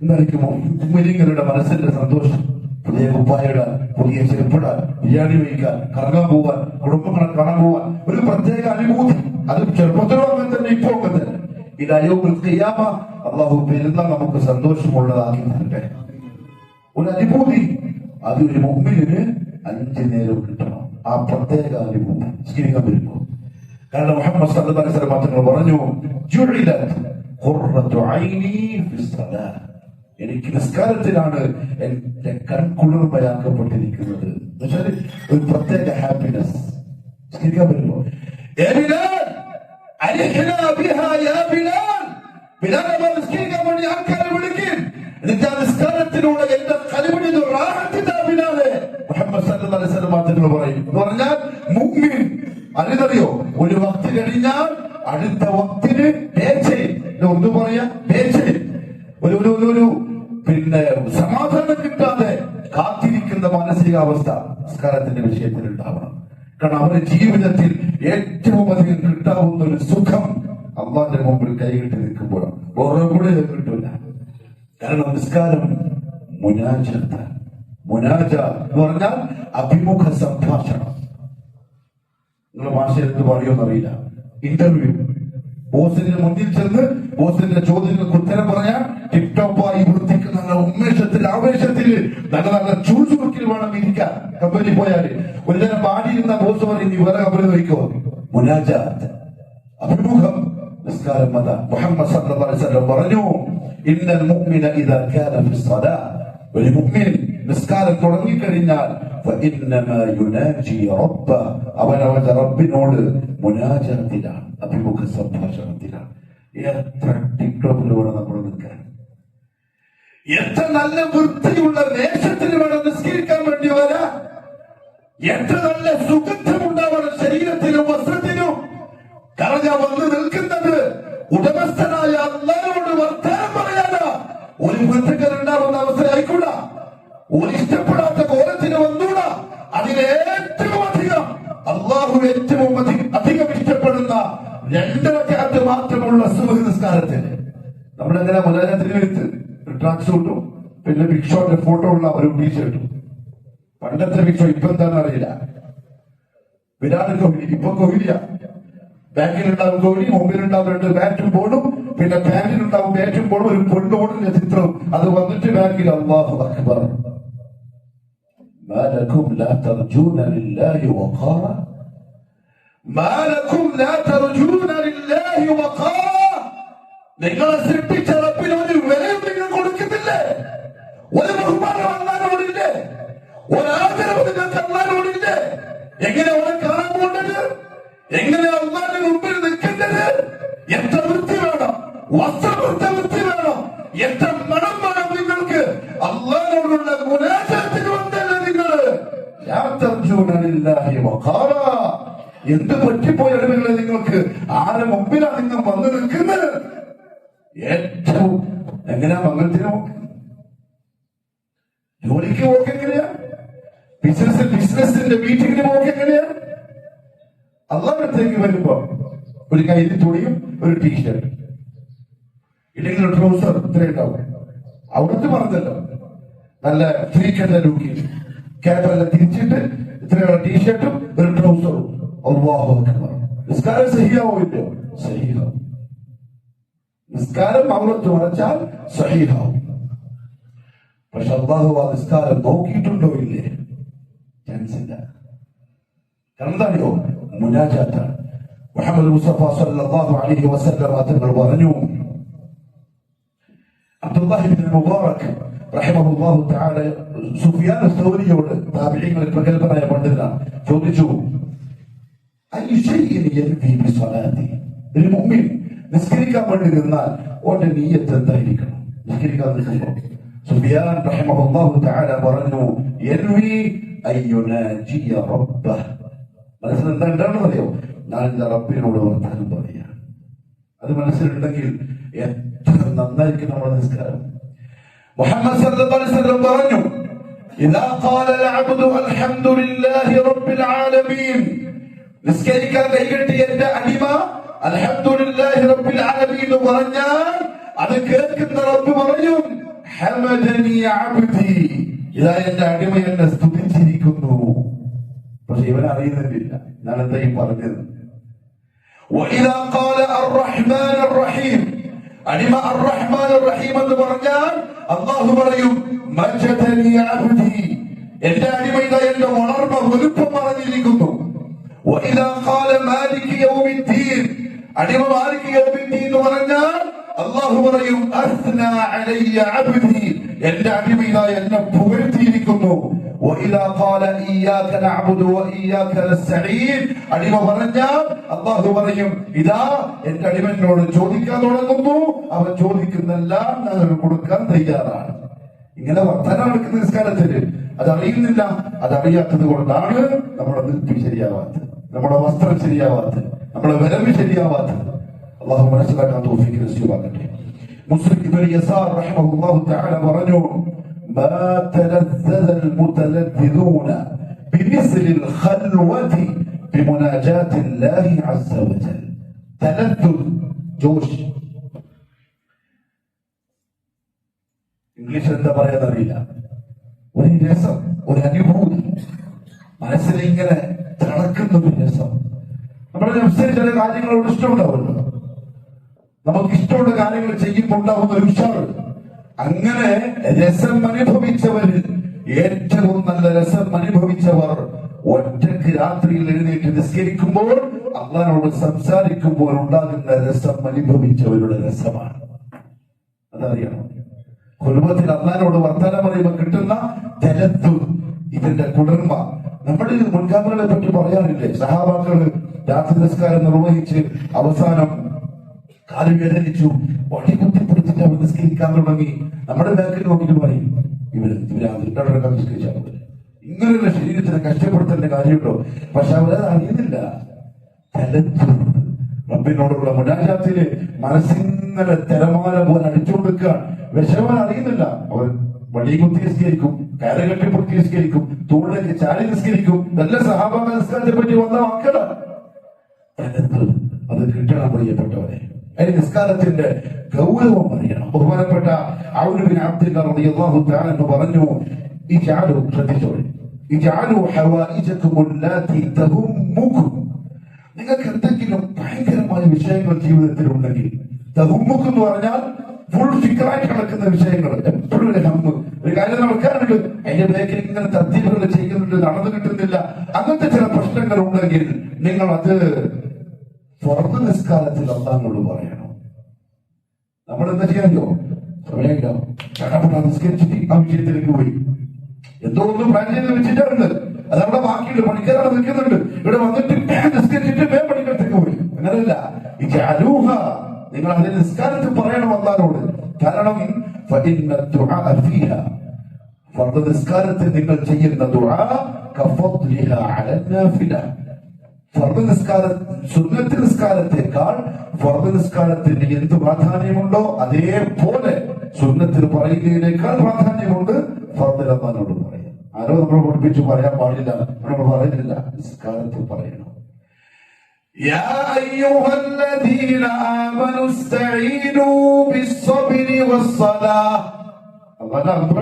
എന്തായിരിക്കും മുഅ്മിനീങ്ങളുടെ മനസ്സിന്റെ സന്തോഷം? പുതിയ കുപ്പായിടാൻ, പുതിയ ചെരുപ്പിടാൻ, ബിരിയാണി വയ്ക്കാൻ, കറങ്ങാൻ പോവാൻ, കുടുംബങ്ങളെ കാണാൻ പോവാൻ, ഒരു പ്രത്യേക അനുഭൂതി. അത് ചെറുപ്പത്തിലും അങ്ങനെ തന്നെ, ഇപ്പോൾ ഒക്കെ തന്നെ. ഇലാ യൗമിൽ ഖിയാമ അല്ലാഹു പെരുന്നാൾ നമുക്ക് സന്തോഷമുള്ളതാക്കി തരട്ടെ. ഒരു അനുഭൂതി, അത് ഒരു മുഅ്മിനിന് 5 നേരം കിട്ടണം. ആ പ്രത്യേക അനുഭൂതി സ്കിരിക്കാൻ വരുമ്പോ. കാരണം മുഹമ്മദ് സല്ലല്ലാഹു അലൈഹി വസല്ലം തങ്ങൾ പറഞ്ഞു, ജുഇലത് ഖുർറത്തു ഐനി ഫിസ്സലാ, എനിക്ക് നിസ്കാരത്തിലാണ് എന്റെ കൺകുളിർമയാക്കപ്പെട്ടിരിക്കുന്നത്. ഒരു പ്രത്യേക ഹാപ്പിനെസ് സ്കിരിക്കാൻ വരുമ്പോ. ആൾക്കാരെ വിളിക്കും, എന്നിട്ട് ആ നിസ്കാരത്തിലൂടെ എന്റെ കലിവിടി ബിലാലെ മുഹമ്മദ് സല്ലല്ലാഹു അലൈഹി വസല്ലം തങ്ങൾ പറയും. എന്ന് പറഞ്ഞാൽ മുഅ്മിൻ അറിയോ, ഒരു വക്ത് കഴിഞ്ഞാൽ അടുത്ത വക്തിന് ഒന്ന് പറയാ ഒരു സമാധാനം കിട്ടാൻ അവസ്ഥ നിസ്കാരത്തിന്റെ വിഷയത്തിൽ ഉണ്ടാവണം. കാരണം അവരുടെ ജീവിതത്തിൽ ഏറ്റവും അധികം കിട്ടാവുന്ന ഒരു സുഖം അള്ളാന്റെ മുമ്പിൽ കൈകിട്ടി നിൽക്കുമ്പോഴാണ്. വേറെ കിട്ടൂല. കാരണം നിസ്കാരം മുനാജത്ത്. മുനാജ എന്ന് പറഞ്ഞാൽ അഭിമുഖ സംഭാഷണം. നിങ്ങൾ ഭാഷ എന്ത് പറയുമെന്നറിയില്ല. ഇന്റർവ്യൂ, ബോസിന്റെ മുന്നിൽ ചെന്ന് ബോസിന്റെ ചോദ്യങ്ങൾക്ക് ഉത്തരം പറയാൻ ടിപ്ടോപ്പായി വൃത്തിക്ക് നല്ല ഉന്മേഷത്തിൽ ആവേശത്തിൽ നല്ല ചൂഴ്ചുറുക്കിൽ വേണം ഇരിക്കാൻ. കമ്പനി പോയാല് ഒരു നേരം പാടിയിരുന്ന ബോസ് പറയും നീ വേറെ കമ്പനി നോക്കോ. മുനാജാത്ത്, അഭിമുഖം. നിസ്കാരം മത മുഹമ്മദ് സല്ലല്ലാഹു അലൈഹി വസല്ലം പറഞ്ഞു, ഇന്നൽ മുഅ്മിന ഇദാ കാന ഫിസ്സലാ, ഒരു മുഅ്മിൻ നിസ്കാരം തുടങ്ങിക്കഴിഞ്ഞാൽ ഫഇന്നമാ യുനാജി റബ്ബ, അവൻ അവന്റെ റബ്ബിനോട് മുനാജാത്തിലാണ്, അഭിമുഖ സംഭാഷണത്തിലാണ്. എത്ര ടിക്ടോക്കിൽ വേണം നമ്മൾ നിൽക്കാൻ, എത്ര നല്ല വൃത്തിയുള്ള വേഷത്തിൽ വേണം നിസ്കരിക്കാൻ വേണ്ടി വരാൻ, എത്ര നല്ല സുഗന്ധമുണ്ടാവണം ശരീരത്തിനും വസ്ത്രത്തിനും. കാരണം വന്ന് നിൽക്കുന്നത് ഉടമസ്ഥനായ അല്ലാഹുവോട് വർത്തമാനം പറയാനാ. ഒരു വൃത്തികരുണ്ടാവുന്ന അവസ്ഥ ആയിക്കൂടാ, ഒരു ഇഷ്ടപ്പെടാത്ത കോലത്തിന് വന്നൂടാ. അതിലേറ്റവും അധികം അള്ളാഹു ഏറ്റവും അധികം ഇഷ്ടപ്പെടുന്ന 2 റക്അത്ത് മാത്രമുള്ള സുബ്ഹ് നിസ്കാരത്തിന് നമ്മളെങ്ങനെ മുലാജത്തിന് എടുത്ത് ട്രാക്ക് സൂട്ടും പിന്നെ ബിഗ് ഷോന്റെ ഫോട്ടോ ഉള്ള ഒരു ടീഷർട്ടും. പണ്ടത്തെ ബിഗ് ഷോ ഇപ്പൊ എന്താണെന്ന് അറിയില്ല. വിരാട് കോഹ്ലി ഇപ്പൊ കോഹ്ലിയ. ബാക്കിലുണ്ടാവും കോഹ്ലി, മുമ്പിലുണ്ടാവും 2 ബാറ്റും ബോളും, പിന്നെ ബാറ്റിലുണ്ടാവും ബാറ്റും ബോളും, ഒരു പൊണ്ണോടിന്റെ ചിത്രവും. അത് വന്നിട്ട് ബാക്കിൽ അല്ലാഹു അക്ബർ. ما لكم لا ترجون لله وقارا ما لكم لا ترجون لله وقارا. നിങ്ങളെ സൃഷ്ടിച്ച റബ്ബിന് ഒരു വിലയും നിങ്ങൾ കൊടുക്കുന്നില്ലേ? ഒരു ബഹുമാനം അല്ലാഹുവിനില്ലേ? ഒരു ആദരവ് നിങ്ങൾക്ക് അല്ലാഹുവിനില്ലേ? എങ്ങനെ അവനെ കാണാൻ പോകേണ്ടത്? എങ്ങനെ അല്ലാഹുവിന്റെ മുമ്പിൽ നിൽക്കേണ്ടത്? എത്ര വൃത്തി വേണം, വസ്ത്രവൃത്തി വൃത്തി വേണം, എത്ര മണം വേണം നിങ്ങൾക്ക്? അല്ലാഹുവിനോടുള്ള മുനാജാത്തിന് വന്നല്ലേ നിങ്ങൾ? ലാ തർജൂന ലില്ലാഹി വഖാറാ. എന്ത് പറ്റിപ്പോയ അടിമകളെ നിങ്ങൾക്ക്? ആരെ മുമ്പിലാണ് നിങ്ങൾ വന്ന് നിൽക്കുന്നത്? ഏറ്റവും എങ്ങനെയാ മംഗളത്തിന് പോക്ക്, ജോലിക്ക് പോക്ക് എങ്ങനെയാ, ബിസിനസിന്റെ മീറ്റിംഗിന് പോക്ക് എങ്ങനെയാ? അള്ളാഹുവിനടുത്തേക്ക് വരുമ്പോ ഒരു കയ്യിൽ തുണിയും ഒരു ടീഷർട്ട് ഇല്ലെങ്കിൽ ഒരു ട്രൗസർ ഇത്രയുണ്ടാവും. അവിടുത്തെ പറഞ്ഞല്ലോ നല്ല ഫ്രീക്കന്റെ ലുക്കിൽ ക്യാപ്പെല്ലാം തിരിച്ചിട്ട് ഇത്രയുള്ള ടീഷർട്ടും ഒരു ട്രൗസറും. അല്ലാഹു അക്ബർ. നിസ്കാരം സഹിയാവോ ഇല്ലോ? സഹിയാവും. നിസ്കാരം അവിടുത്തെ മറച്ചാൽ സഹിയാവും. പക്ഷെ അല്ലാഹു ആ നിസ്കാരം നോക്കിയിട്ടുണ്ടോ ഇല്ലേ? ചാൻസ് ഇല്ല. കാരണം എന്താണിയോ? മുനാജാത്താണ്. മുഹമ്മദ് മുസ്തഫ സല്ലല്ലാഹു അലൈഹി വസല്ലം തങ്ങൾ പറഞ്ഞു, അബ്ദുല്ലാഹി ഇബ്നു മുബാറക് റഹിമഹുല്ലാഹു തആല സുഫിയാൻ അസ്സൗരിയോട്, താബിഈങ്ങളിൽ പ്രഗൽഭനായ പണ്ഡിതനാണ്, ചോദിച്ചു, അയ്യു ശൈഇൻ യൻഫി ബിസ്സലാത്തി. ഒരു മുഅ്മിൻ നിസ്കരിക്കാൻ വേണ്ടി നിന്നാൽ ഓന്റെ നിയ്യത്ത് എന്തായിരിക്കണം? നിസ്കരിക്കാൻ നിൽക്കുമ്പോൾ സുഫിയാൻ റഹിമഹുല്ലാഹു തആല പറഞ്ഞു, യൻവി അയ്യുനാജിയ റബ്ബഹ്. മനസ്സിൽ എന്താണെന്ന് അറിയോ? ഞാൻ റബ്ബിനോട് വർത്തമാനം പറയാ. അത് മനസ്സിലുണ്ടെങ്കിൽ എത്ര നന്നായിരിക്കും നമ്മുടെ നിസ്കാരം. മുഹമ്മദ് സല്ലല്ലാഹു അലൈഹി വസല്ലം പറഞ്ഞു, ഇദാ ഖാല അൽ-അബ്ദു അൽഹംദുലില്ലാഹി റബ്ബിൽ ആലമീൻ. നിസ്കരിക്കാൻ കൈകെട്ടി എന്റെ അടിമ അൽഹംദുലില്ലാഹി റബ്ബിൽ ആലമീൻ എന്ന് പറഞ്ഞാൽ അത് കേൾക്കുന്ന റബ്ബ് പറയും, ഹമദനി അബ്ദി, ഇതാ എന്റെ അടിമ എന്നെ സ്തുതിച്ചിരിക്കുന്നു. പക്ഷെ ഇവൻ അറിയുന്നില്ല ഞാൻ എന്തായും പറഞ്ഞത്. وإذا قال الرحمن الرحيم, അടിമ അർ-റഹ്മാൻ അർ-റഹീം എന്ന് പറഞ്ഞാൽ അല്ലാഹു പറയും, മജദനി അബ്ദി, എന്റെ അടിമ ഇതാ എന്റെ വളർമ്മ വലുപ്പം പറഞ്ഞിരിക്കുന്നു. وإذا قال مالك يوم الدين, അടിമ മാലിക് യൗമിദ്ദീൻ എന്ന് പറഞ്ഞാൽ അല്ലാഹു പറയും, അസ്നാ അലയ്യ അബ്ദി, എന്റെ അടിമ ഇതാ എന്നെ പുകഴ്ത്തിയിരിക്കുന്നു. وإذا قال إياك نعبد وإياك نستعين, അടിമ പറഞ്ഞാൽ അല്ലാഹു പറയും, ഇതാ എന്റെ അടിമനോട് ചോദിക്കാൻ തുടങ്ങുന്നു, അവൻ ചോദിക്കുന്നെല്ലാം ഞാൻ കൊടുക്കാൻ തയ്യാറാണ്. ഇങ്ങനെ വർത്തമാനം നടക്കുന്ന നിസ്കാരത്തില് അതറിയുന്നില്ല. അതറിയാത്തത് കൊണ്ടാണ് നമ്മുടെ നിൽപ്പ് ശരിയാവാത്തത്, നമ്മുടെ വസ്ത്രം ശരിയാവാത്തത്, നമ്മുടെ വരവ് ശരിയാവാത്തത്. അല്ലാഹു മനസ്സിലാക്കാൻ തൗഫീഖ് നസീബാക്കട്ടെ. മുസ്ലിം ഇബ്നു യസാർ റഹിമഹുല്ലാഹു തആല പറഞ്ഞു, ما تلذذ المتلذذون بمثل الخلوة بمناجاة الله عز وجل. تلذذ ജോഷ്, ഇംഗ്ലീഷ് എന്താ പറയാന്നറിയില്ല, ഒരു രസം, ഒരു അനുഭൂതി, മനസ്സിലിങ്ങനെ തിളക്കുന്ന ഒരു രസം. നമ്മുടെ നഫ്സിന് ചില കാര്യങ്ങളോട് ഇഷ്ടമുണ്ടാവുമല്ലോ, നമുക്ക് ഇഷ്ടമുള്ള കാര്യങ്ങൾ ചെയ്യുമ്പോൾ ഉണ്ടാവുന്ന ഒരു ഉഷാറ്. അങ്ങനെ രസം അനുഭവിച്ചവരിൽ ഏറ്റവും നല്ല രസം അനുഭവിച്ചവർ ഒറ്റക്ക് രാത്രിയിൽ എഴുന്നേറ്റ് നിസ്കരിക്കുമ്പോൾ അള്ളാഹുവോട് സംസാരിക്കുമ്പോൾ ഉണ്ടാകുന്ന രസം അനുഭവിച്ചവരുടെ രസമാണ്. അതറിയണം. കുടുംബത്തിൽ അള്ളാഹുവോട് വർത്തമാനം പറയുമ്പോൾ കിട്ടുന്ന തലത്തു, ഇതിന്റെ കുളിർമ. നമ്മുടെ മുൻഗാമികളെ പറ്റി പറയാറില്ലേ, സഹാബാക്കള് രാത്രി നിസ്കാരം നിർവഹിച്ച് അവസാനം കാല് വേദനിച്ചു, വടി കുത്തിപ്പിടിച്ചിട്ട് അവർ നിസ്കരിക്കാൻ തുടങ്ങി. നമ്മുടെ ബാക്കിൽ നോക്കിയിട്ട് പറയും, ഇവരാ നിസ്കരിച്ചാൽ മതി. ഇങ്ങനെയുള്ള ശരീരത്തിനെ കഷ്ടപ്പെടുത്തേണ്ട കാര്യമുണ്ടോ? പക്ഷെ അവരത് അറിയുന്നില്ല. റബ്ബിനോടുള്ള മുനാജാത്തില് മനസ്സിന്നലെ തിരമാല പോലെ അടിച്ചുകൊടുക്കുകയാണ്. വിഷമം അറിയുന്നില്ല. അവർ വടി കുത്തി നിസ്കരിക്കും, കയറുകെട്ടി പൊട്ടി നിസ്കരിക്കും, തൂണിലേക്ക് ചാടി നിസ്കരിക്കും. നല്ല സഹാബാ നിസ്കാരത്തെ പറ്റി വന്ന വാക്കുകളാണ്. അത് കിട്ടണം പ്രിയപ്പെട്ടവരെ. അതിന് നിസ്കാരത്തിന്റെ ഗൗരവം അറിയണം. ബഹുമാനപ്പെട്ട ഔഫ് ബിൻ അബ്ദുല്ലാ റളിയല്ലാഹു തആല എന്ന് പറഞ്ഞു, ഇജഅലു, ശ്രദ്ധിച്ചോളൂ, ഇജഅലു ഹവായിജകും അല്ലാതി തഹുമ്മുകും. നിങ്ങൾക്ക് എന്തെങ്കിലും ഭയങ്കരമായ വിഷയങ്ങൾ ജീവിതത്തിൽ ഉണ്ടെങ്കിൽ, തഹുമ്മുക് എന്ന് പറഞ്ഞാൽ ഫുൾ ഫിക്കറായിട്ട് കിടക്കുന്ന വിഷയങ്ങൾ, എപ്പോഴും ഒരു ഹമ്മ്, ഒരു കാര്യം നടക്കാറുണ്ട്, അതിന്റെ ബാക്കിൽ ഇങ്ങനെ തദ്ദീലുകൾ ചെയ്യുന്നുണ്ട്, നടന്നു കിട്ടുന്നില്ല, അങ്ങനത്തെ ചില പ്രശ്നങ്ങൾ ഉണ്ടെങ്കിൽ നിങ്ങൾ അത് ഫർദ് നിസ്കാരത്തിൽ അല്ലാഹുവോട് പറയണം. നമ്മൾ എന്താ ചെയ്യാനോ സമയമില്ല, ചടപട നിസ്കരിച്ചിട്ട് ആ വിഷയത്തിലേക്ക് പോയി എന്തോ ഒന്നും പ്ലാൻ ചെയ്ത് വെച്ചിട്ടുണ്ട്, അതവിടെ ബാക്കിയുണ്ട്, പണിക്കാരവിടെ നിൽക്കുന്നുണ്ട്, ഇവിടെ വന്നിട്ട് നിസ്കരിച്ചിട്ട് പണിക്കടത്തേക്ക് പോയി. അങ്ങനെയല്ല, ഈ ജഅലൂഹ, നിങ്ങൾ അതിന് നിസ്കാരത്തിൽ പറയണം അല്ലാഹുവോട്. കാരണം ഫർദ് നിസ്കാരത്തിൽ നിങ്ങൾ ചെയ്യുന്ന ദുആ കഫദ്ലിഹാ അലൻ നാഫില. ഫർദ് നിസ്കാരം സുന്നത്ത് നിസ്കാരത്തെക്കാൾ ഫർദ് നിസ്കാരത്തിന് എന്ത് പ്രാധാന്യമുണ്ടോ അതേപോലെ സുന്നത്തിന് പറയുന്നതിനേക്കാൾ പ്രാധാന്യമുണ്ട് ഫർദിൽ അല്ലാഹുവോട് പറയാം. ആരോ നമ്മൾ പഠിപ്പിച്ചു പറയാൻ പാടില്ല, നമ്മൾ പറയുന്നില്ല, നിസ്കാരത്തിൽ പറയണം. യാ അയ്യുഹല്ലദീന ആമനു ഇസ്തഈനൂ ബിസ്സബ്രി വസ്സലാഹ്. അല്ലാഹു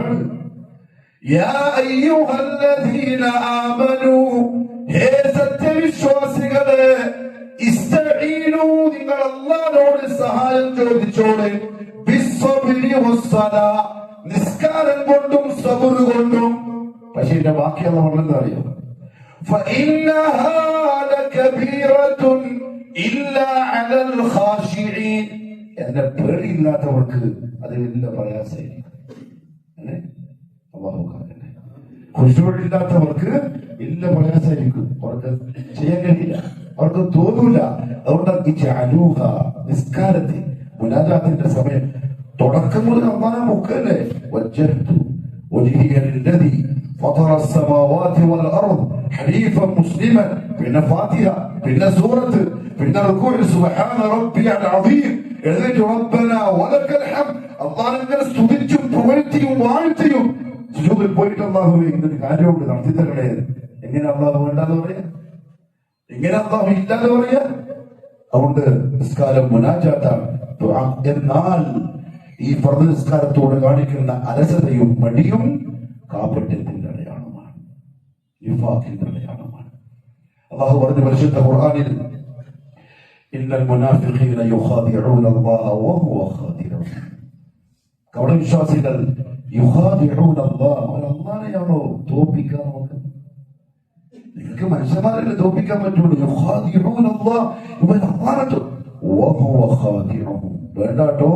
യാ അയ്യുഹല്ലദീന ആമനു, ഹേ സത്യവിശ്വാസികളെ, ഇസ്തഈനൂ, നിങ്ങൾ അല്ലാഹുവോട് സഹായം ചോദിച്ചോളെ, ബിസ്സബ്രി വസ്സലാഹ്, നിസ്കാരം കൊണ്ടും സബർ കൊണ്ടും. പക്ഷെ ഇതിന്റെ ബാക്കി എന്ന് പറഞ്ഞെന്താ അറിയോ? ഫഇന്നഹാ ലകബീറത്തുൻ ഇല്ലാ അലൽ ഖാശിഈൻ. എന്നെ പേടിയില്ലാത്തവർക്ക് അത് വലിയ പ്രയാസമായിരിക്കും. അല്ലാഹു കാക്കട്ടെ. ഖുശൂഇല്ലാത്തവർക്ക് വലിയ പ്രയാസമായിരിക്കും, അവർക്ക് ചെയ്യാൻ കഴിയില്ല, അവർക്ക് തോന്നൂല. അതുകൊണ്ട് ജഅലൂഹ, നിസ്കാരത്തിൽ മുനാജാത്തിന്റെ സമയം തുടക്കം മുതൽ അല്ലാഹു മുക്കല്ലേ, വജ്ജഹ്തു വജ്ഹിയ ലില്ലദീ ഫതറ അസ്സമാവാതി വൽ അർദ് ഹനീഫൻ മുസ്ലിമൻ, പിന്നെ ഫാത്തിഹ, പിന്നെ സൂറത്ത്, പിന്നെ റുകൂഅ്, സുബ്ഹാന റബ്ബിയൽ അസീം, എഴുന്നേറ്റ് റബ്ബനാ വലക്കൽ ഹംദ്, അല്ലാഹുവിനെ സ്തുതിച്ചും പുകഴ്ത്തിയും വാഴ്ത്തിയും സുജൂദിൽ പോയിട്ട് അല്ലാഹുവേ ഇന്നൊരു കാര്യമുണ്ട് നടത്തി തരണേ. എങ്ങനെ അല്ലാഹു വേണ്ടാന്ന് പറയാ? എങ്ങനെ അല്ലാഹു ഇല്ലാന്ന് പറയാ? അതുകൊണ്ട് നിസ്കാരം മുനാജാത്താണ്. എന്നാൽ ഈ ഫർദ് നിസ്കാരത്തോട് കാണിക്കുന്ന അലസതയും മടിയും കാപട്യത്തിന്റെ അടയാളമാണ്, നിഫാഖിന്റെ അടയാളമാണ്. അല്ലാഹു പറഞ്ഞ പരിശുദ്ധ ഖുർആനിൽ, ഇന്നൽ മുനാഫിഖീന യുഖാദിഊന അല്ലാഹ വഹുവ ഖാദിഊൻ. കപടവിശ്വാസികൾ യുഖാദിഊന അല്ലാഹ, അല്ലാഹുവിനെയാണോ തോൽപ്പിക്കാൻ നോക്കുന്നത്? നിങ്ങൾക്ക് മനുഷ്യന്മാരല്ലേ തോൽപ്പിക്കാൻ പറ്റുള്ളൂ. യുഖാദിഊന അല്ലാഹ, ഇവൻ അല്ലാഹു വഹുവ ഖാദിഊൻ, വേണ്ടാട്ടോ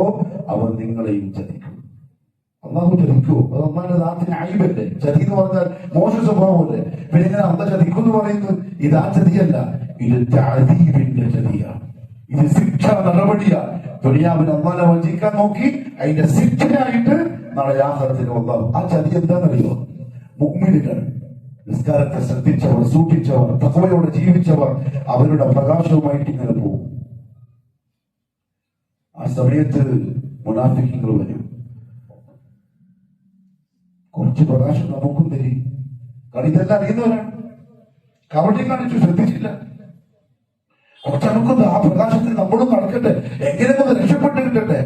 അവൻ നിങ്ങളെയും ചതിക്കും. അല്ലാഹു ചതിക്കോ? അത് അല്ലാഹുവിന്റെ ദാത്തിന് അയ്ബല്ലേ. ചതി എന്ന് പറഞ്ഞാൽ മോശ സ്വഭാവമല്ലേ. പിന്നെ ഇങ്ങനെ അല്ലാഹു ചതിക്കും എന്ന് പറയുന്നത് ഇത് ആ ചതിയല്ല, ഇത് തഅദീബിന്റെ ചതിയാണ്, ഇത് ശിക്ഷാ നടപടിയാണ്. ദുനിയാവിൽ അല്ലാഹുവിനെ വഞ്ചിക്കാൻ നോക്കി അതിന്റെ ശിക്ഷയായിട്ട് നാളെ ആഖിറത്തിൽ അല്ലാഹു. ആ ചതി എന്താണെന്നറിയോ? മുഅ്മിനുകൾ, നിസ്കാരത്തെ ശ്രദ്ധിച്ചവർ, സൂക്ഷിച്ചവർ, തഖ്വയോടെ ജീവിച്ചവർ, അവരുടെ പ്രകാശവുമായിട്ട് ഇങ്ങനെ പോകും. ആ സമയത്ത് മുനാഫിഖുകൾ വരും. കുറച്ച് പ്രകാശം നമുക്കും തരി. കളിതെല്ലാം അറിയുന്നവരാണ്, കബഡി കാണിച്ചു ശ്രദ്ധിച്ചില്ല. കുറച്ച് നമുക്കൊന്ന് ആ പ്രകാശത്തിൽ നമ്മളും നടക്കട്ടെ, എങ്ങനെ ഒന്ന് രക്ഷപ്പെട്ട് കിട്ടട്ടെ.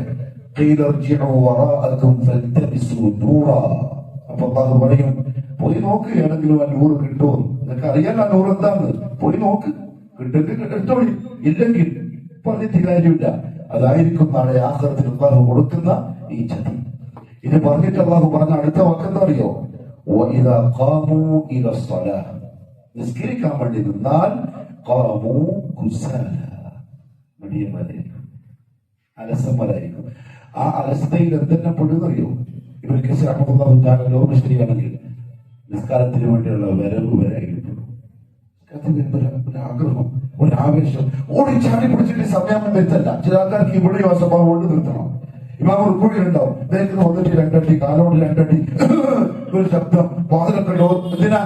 അപ്പൊ അള്ളാഹു പറയും, പോയി നോക്ക്, ഏതെങ്കിലും ആ നൂറ് കിട്ടുമോ, നിനക്ക് അറിയാൻ ആ നൂറ് എന്താന്ന്, പോയി നോക്ക്, കിട്ടുമെങ്കിൽ എടുത്തോളി, ഇല്ലെങ്കിൽ പറഞ്ഞിട്ട് കാര്യമില്ല. അതായിരിക്കും നാളെ ആഖിറത്തിൽ അള്ളാഹു കൊടുക്കുന്ന ഈ ചതി. ഇത് പറഞ്ഞിട്ട് അള്ളാഹു പറഞ്ഞ അടുത്ത വാക്കെന്താ അറിയോ? നിസ്കരിക്കാൻ വേണ്ടി നിന്നാൽ മടിയന്മാരായിരിക്കും, അലസന്മാരായിരിക്കും. ആ അലസതയിൽ എന്തെല്ലാം പെടുന്നറിയോ? ഇവർക്ക് ലോകം ശരിയാണെങ്കിൽ നിസ്കാരത്തിന് വേണ്ടിയുള്ള വരവ് വരായിരിക്കും, ഒരാഗ്രഹം, ഒരാവേശം, ഓടിച്ചാടി പിടിച്ചിട്ട് സമയം വരുത്തല്ല. ചില ആൾക്കാർക്ക് ഇവിടെയോ ആ സ്വഭാവം കൊണ്ട് നിർത്തണം. ഇമാം റുക്കൂഇൽ ഉണ്ടാവും, അദ്ദേഹത്തിന് വന്നിട്ട് രണ്ടടി, കാലോട് രണ്ടടി, ഒരു ശബ്ദം, വാതിലൊക്കെ എന്തിനാ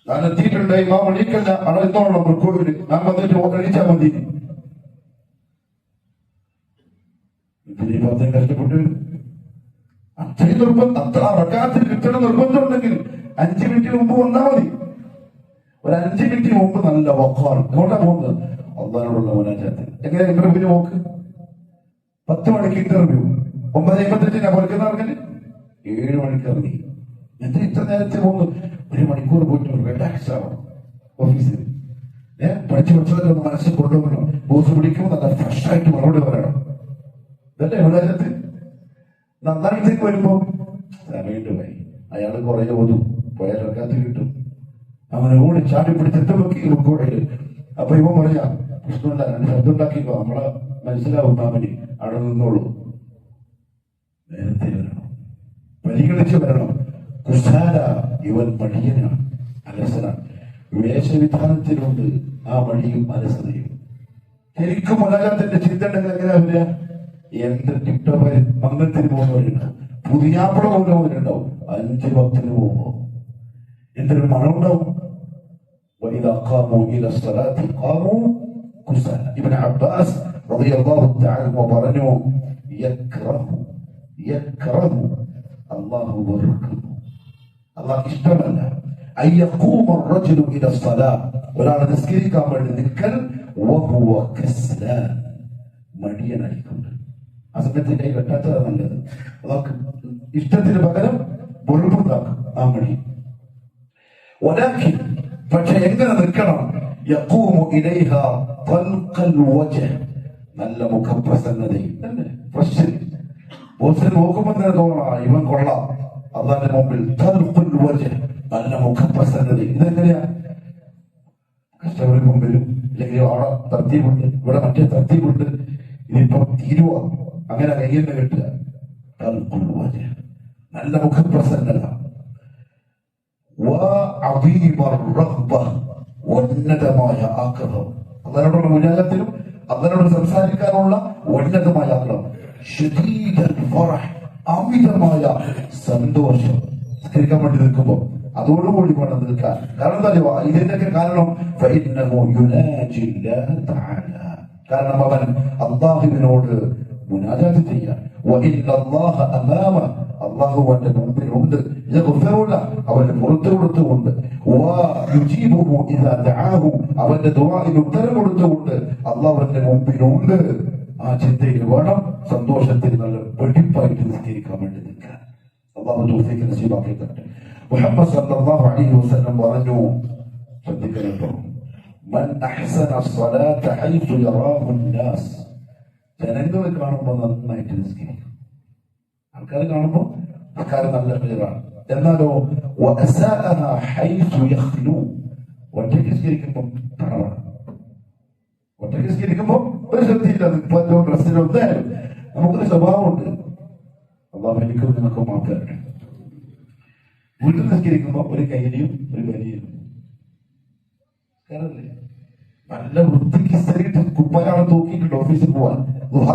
ഞാൻ എത്തിയിട്ടുണ്ട്, ഇമാം എണീക്കല്ല, അവിടെ എന്തോണം റുക്കൂഇൽ, ഞാൻ വന്നിട്ട് എണീച്ചാൽ മതി. കഷ്ടപ്പെട്ടു വരും. അത്രയും നിർബന്ധം, അത്ര റക്അത്തിൽ കിട്ടണം നിർബന്ധം ഉണ്ടെങ്കിൽ 5 മിനിറ്റ് മുമ്പ് വന്നാൽ മതി. ഒരു 5 മിനിറ്റ് മുമ്പ് നല്ല വഖാർ. എങ്ങോട്ടാ പോകുന്നത്? അള്ളാഹുവിനോടുള്ള മുനാജാത്ത്. എങ്ങനെ ഇന്റർവ്യൂവിന് നോക്ക്, 10 മണിക്ക് ഇന്റർവ്യൂ, 9:55 പുറക്കുന്ന പറഞ്ഞിട്ട് 7 മണിക്ക് ഇറങ്ങി. എന്താ ഇത്ര നേരത്തെ പോകുന്നു? 1 മണിക്കൂർ പോയിട്ട് റിലാക്സ് ആവണം. ഓഫീസിൽ പഠിച്ചതൊക്കെ ഒന്ന് മനസ്സിൽ കൊണ്ടുപോകണം. ബോസ് പിടിക്കുമ്പോൾ നല്ല ഫ്രഷ് ആയിട്ട് മറുപടി പറയണം. ഇതല്ലേ മുനാജാത്ത്. നന്നായിട്ടേക്ക് വരുമ്പോ സമയത്ത് പോയി, അയാൾ കുറെ ഓതും, പോയാൽ റക്അത്ത് കിട്ടും. അങ്ങനെ ഓടി ചാടി പിടിച്ചെത്തുമ്പോഴേക്ക്. അപ്പൊ ഇവൻ പറയാ, പ്രശ്നമില്ല, രണ്ട് ശബ്ദം ഉണ്ടാക്കിക്കോ, നമ്മളെ മനസ്സിലാവും മാമനി, അവിടെ നിന്നോളൂ. നേരത്തെ വരണം, പരിഗണിച്ച് വരണം. കുശാല, ഇവൻ മടിയനാണ്, അലസനാണ്. വേഷവിധാനത്തിലുണ്ട് ആ മടിയും അലസതയും. ശരിക്കും മുനാജാത്തിന്റെ ചിന്ത ഉണ്ടെങ്കിൽ എങ്ങനെയാ വരിക? എന്ത് ടിപ്ടോപ്പ് മംഗളത്തിന് പോകുന്നവരുണ്ടാവും, പുതിയാപ്പുഴ പോകുന്നവരുണ്ടാവും, 5 ഭക്തിന് പോകുമ്പോ എന്തൊരു മണം ഉണ്ടാവും. ഇബ്നു അബ്ബാസ് റളിയല്ലാഹു തആല പറഞ്ഞു, അല്ലാഹു വെറുക്കുന്നു, അല്ലാഹു ഇഷ്ടമല്ല, ഒരാൾ നിസ്കരിക്കാൻ വേണ്ടി നിൽക്കൽ മടിയനായിക്കൊണ്ട്. ആ സമയത്ത് കൈ കെട്ടാത്തതാണ് നല്ലത്. അതൊക്കെ ഇഷ്ടത്തിന് പകരം വെറുപ്പുണ്ടാക്കും ആ മടി. പക്ഷെ എങ്ങനെ നിൽക്കണം? നല്ല മുഖപ്രസന്നതയും ബോസിനെ നോക്കുമ്പോൾ തന്നെ തോന്നണം ഇവൻ കൊള്ളാം. അള്ളാന്റെ മുമ്പിൽ നല്ല മുഖപ്രസന്നതയും. ഇതെങ്ങനെയാ? കഷ്ടപ്പെടി മുമ്പിലും, അല്ലെങ്കിൽ അവിടെ തർത്തീപുണ്ട്, ഇവിടെ മറ്റേ തർത്തീപുണ്ട്, ഇതിപ്പം തീരുവ, അങ്ങനെ കയ്യെന്ന് കിട്ടുക. നല്ല മുഖപ്രസന്നത, ഉന്നതമായ ആഗ്രഹം. അള്ളാനോടുള്ള മുനാജത്തിലും അള്ളാനോട് സംസാരിക്കാനുള്ള ഉന്നതമായ ആഗ്രഹം, അമിതമായ സന്തോഷം. സംസ്കരിക്കാൻ വേണ്ടി നിൽക്കുമ്പോ അതോടുകൂടി വേണം നിൽക്കാൻ. കാരണം എന്താ പറയുക? ഇതിന്റെയൊക്കെ കാരണം കാരണം അവൻ അള്ളാഹുവിനോട് മുനാജാത്ത് ചെയ്യാൻ. അള്ളാഹു അവന്റെ മുമ്പിലുണ്ട്, അവന്റെ പുറത്തു കൊടുത്തുകൊണ്ട്, അവന്റെ ദുആഇന് ഉത്തരം കൊടുത്തുകൊണ്ട് അള്ളാഹുവിന്റെ മുമ്പിലുണ്ട്. ആ ചിന്തയിൽ വേണം സന്തോഷത്തിൽ നല്ല വെടിപ്പായിട്ട് നിസ്കരിക്കാൻ വേണ്ടി നിൽക്കാൻ. അള്ളാഹു തൗഫീഖ് നസീബാക്കി തരട്ടെ. മുഹമ്മദ് സല്ലല്ലാഹു അലൈഹി വസല്ലം പറഞ്ഞു, ശ്രദ്ധിക്കണം, മൻ അഹ്സന സ്വലാത ഹൈതു യറാഹു അന്നാസ്. ജനങ്ങൾ കാണുമ്പോൾ നന്നായിട്ട് നിസ്കരിക്കും. ആൾക്കാർ കാണുമ്പോൾ ആൾക്കാർ നല്ല ക്ലിയറാണ്. എന്നാലോ ഒറ്റയ്ക്ക് സ്കരിക്കുമ്പോൾ പണമാണ്. ഒറ്റയ്ക്ക് സ്കരിക്കുമ്പോ ഒരു ശ്രദ്ധയില്ല, ഡ്രസ്സിലോ എന്തായാലും നമുക്കൊരു സ്വഭാവമുണ്ട്. അള്ളാഹു എനിക്കും നിനക്കും മാത്രമേ. വീട്ടിൽ നിസ്കരിക്കുമ്പോ ഒരു കൈലിയും ഒരു വലിയും നല്ല വൃത്തിക്ക് സ്ഥിരമായിട്ട് കുപ്പായാണ് തൂക്കിയിട്ടുണ്ട് ഓഫീസിൽ പോവാൻ.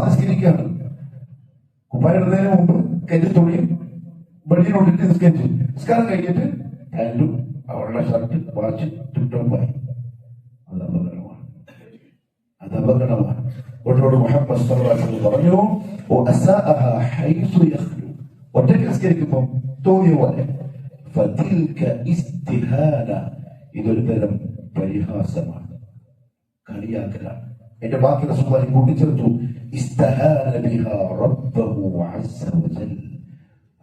നിസ്കരിക്കുകയാണ്, കുപ്പായ ഇടുന്നതിന് മുമ്പ് കയ്യിൽ തുണിയും ബടിയിലോട്ടിട്ട് നിസ്കരിച്ചു. നിസ്കാരം കഴിഞ്ഞിട്ട് പാൻറ്റും അവളുടെ ഷർട്ട് വാച്ച് ടിപ്ടോപ്പായി. അത് അപകടമാണ്, അത് അപകടമാണ്. മുഹമ്മദ് പറഞ്ഞു, ഒറ്റയ്ക്ക് നിസ്കരിക്കുമ്പോൾ തോന്നിയ പോലെ. ഇതൊരു തരം പരിഹാസമാണ്, കളിയാക്കലാണ്. എന്റെ ബാക്കി റസൂലുള്ളാഹി കൂട്ടിച്ചേർത്തു,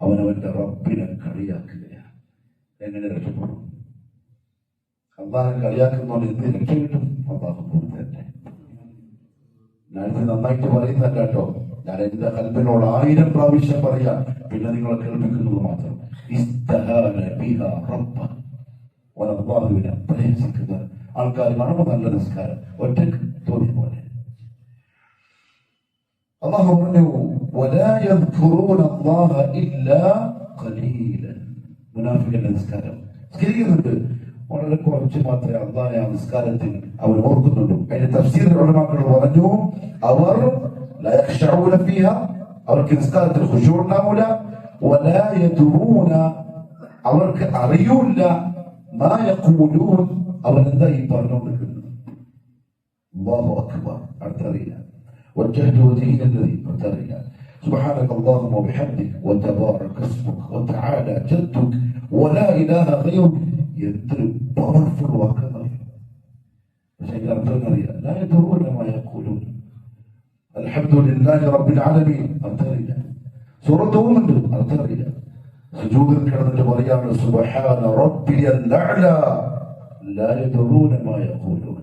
അവനവന്റെ റബ്ബിനെ കളിയാക്കുകയാണ്. എങ്ങനെ രക്ഷപ്പെടും? അള്ളാഹനെ കളിയാക്കുന്നോണ്ട് എന്ത് രക്ഷ കിട്ടും? അള്ളാഹു തന്നെ. ഞാനിത് നന്നായിട്ട് പറയുന്നല്ല കേട്ടോ, ഞാൻ എന്റെ കൽബിനോട് 1000 പ്രാവശ്യം പറയാം, പിന്നെ നിങ്ങളെ കേൾപ്പിക്കുന്നത് മാത്രം. അള്ളാഹുവിനെ പരിഹസിക്കുന്ന ആൾക്കാർ കാണുമ്പോൾ നല്ല നിസ്കാരം ഒറ്റക്ക് തോന്നിയ പോലെ. അള്ളാഹു പറഞ്ഞു, മുനാഫിഖിന്റെ നിസ്കാരം നിസ്കരിക്കുന്നുണ്ട്, വളരെ കുറച്ച് മാത്രമേ അള്ളാഹെ ആ നിസ്കാരത്തിൽ അവർ ഓർക്കുന്നുള്ളൂ. അതിന്റെ തഫ്സീർ ഉലമാക്കൾ പറഞ്ഞു, അവർ അവർക്ക് നിസ്കാരത്തിൽ ഖുശൂ ഉണ്ടാവില്ല, അവർക്ക് അറിയൂല അവരെന്താ ഈ പറഞ്ഞുകൊണ്ടിരിക്കുന്നത്. അല്ലാഹു അക്ബർ അടുത്തറിയില്ല, അടുത്തറിയില്ല. سبحانك اللهم وبحمدك وتبارك اسمك وتعالى جدك ولا اله غيرك. എന്തൊരു പവർഫുൾ വാക്കെന്നറിയാം. പക്ഷെ അതിന്റെ അർത്ഥം അറിയാം. لا يدرون ما يقولون. അൽഹംദുലില്ലാഹി റബ്ബിൽ ആലമീൻ അർത്ഥറിയില്ല. സൂറത്ത് ഓതുന്നുണ്ട്, അർത്ഥറിയില്ല. സുജൂദിൽ കിടന്നിട്ട് പറയാണ്, സുബ്ഹാന റബ്ബിയൽ അഅ്ല ലാ യദറൂന മാ യഖൂലൂൻ.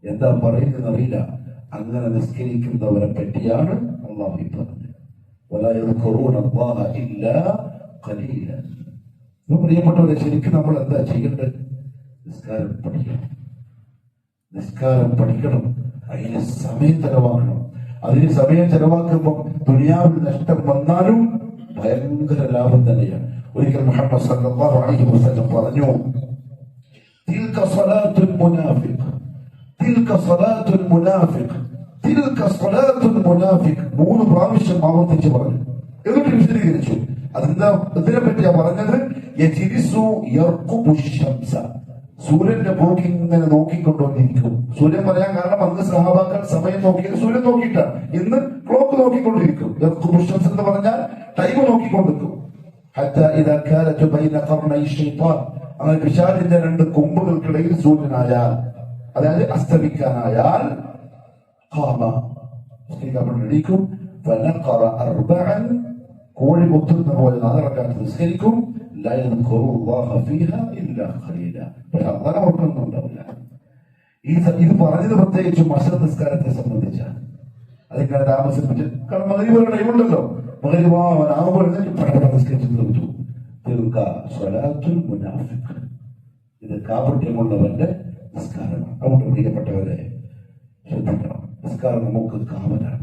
എന്താ പറയുന്നത് അറിയില്ല. അങ്ങനെ നിസ്കരിക്കുന്നവരെ പറ്റിയാണ് അല്ലാഹു പറഞ്ഞത്. വലാ യദ്കുറൂന അല്ലാഹ ഇല്ലാ ഖലീല. പ്രിയപ്പെട്ടവരെ, ശരിക്കും നമ്മൾ എന്താ ചെയ്യേണ്ടത്? നിസ്കാരം പഠിക്കണം, നിസ്കാരം പഠിക്കണം. അതിന് സമയം ചെലവാക്കണം. അതിന് സമയം ചെലവാക്കുമ്പോൾ ദുനിയാവിൽ നഷ്ടം വന്നാലും ഭയങ്കര ലാഭം തന്നെയാണ്. ഒരിക്കൽ മുഹമ്മദ് സല്ലല്ലാഹു അലൈഹി വസല്ലം പറഞ്ഞു, തിൽക സ്വലാത്തുൽ മുനാഫിഖ്, തിൽക സ്വലാത്തുൽ മുനാഫിഖ്, തിൽക സ്വലാത്തുൽ മുനാഫിഖ്. 3 പ്രാവശ്യം ആവർത്തിച്ച് പറഞ്ഞു. എന്നിട്ട് വിശദീകരിച്ചു. അതെന്താ, ഇതിനെ പറ്റിയാ പറഞ്ഞത്? യജ്ലിസു യർഖുബു ശംസ, സൂര്യന്റെ പോക്ക് ഇങ്ങനെ നോക്കിക്കൊണ്ടിരിക്കും. സൂര്യൻ പറയാൻ കാരണം അന്ന് സഹാബാക്കൾ സമയം നോക്കിയത് സൂര്യൻ നോക്കിയിട്ടാണ്. ഇന്ന് ക്ലോക്ക് നോക്കിക്കൊണ്ടിരിക്കും. യർഖുബു ശംസ എന്ന് പറഞ്ഞാൽ ടൈം നോക്കിക്കൊണ്ടിരിക്കും. ഹത്താ ഇദാ കാനത് ബൈന ഖർനൈ ശൈത്താൻ, അങ്ങനെ പിശാചിന്റെ 2 കൊമ്പുകൾക്കിടയിൽ സൂര്യനായാൽ, അതായത് അസ്തമിക്കാനായാൽ, ഖാമ എണീക്കും, ഫനഖറ അർബഅൻ, കോഴി കൊത്തുന്ന പോലെ 4 റക്അത്ത് നിസ്കരിക്കും. ലാ യദ്കുറുല്ലാഹ ഫീഹാ ഇല്ലാ ഖലീല. പക്ഷെ അല്ലാഹനെ ഓർക്കുന്നുണ്ടാവില്ല. ഇത് പറഞ്ഞത് പ്രത്യേകിച്ചും അശ്ർ നിസ്കാരത്തെ സംബന്ധിച്ചാണ്. അതിങ്ങനെ താമസിപ്പിച്ച്, കാരണം മഗ്‌രിബ് ടൈമുണ്ടല്ലോ, മഗ്‌രിബ് ആവുമ്പോൾ നിസ്കരിച്ചു തീർത്തു. തിൽക സ്വലാത്തുൽ മുനാഫിഖ്, ഇത് കാപട്യമുള്ളവന്റെ നിസ്കാരമാണ്. അതുകൊണ്ട് പ്രിയപ്പെട്ടവരെ ശ്രദ്ധിക്കണം. നിസ്കാരം നമുക്ക് കാവലാണ്.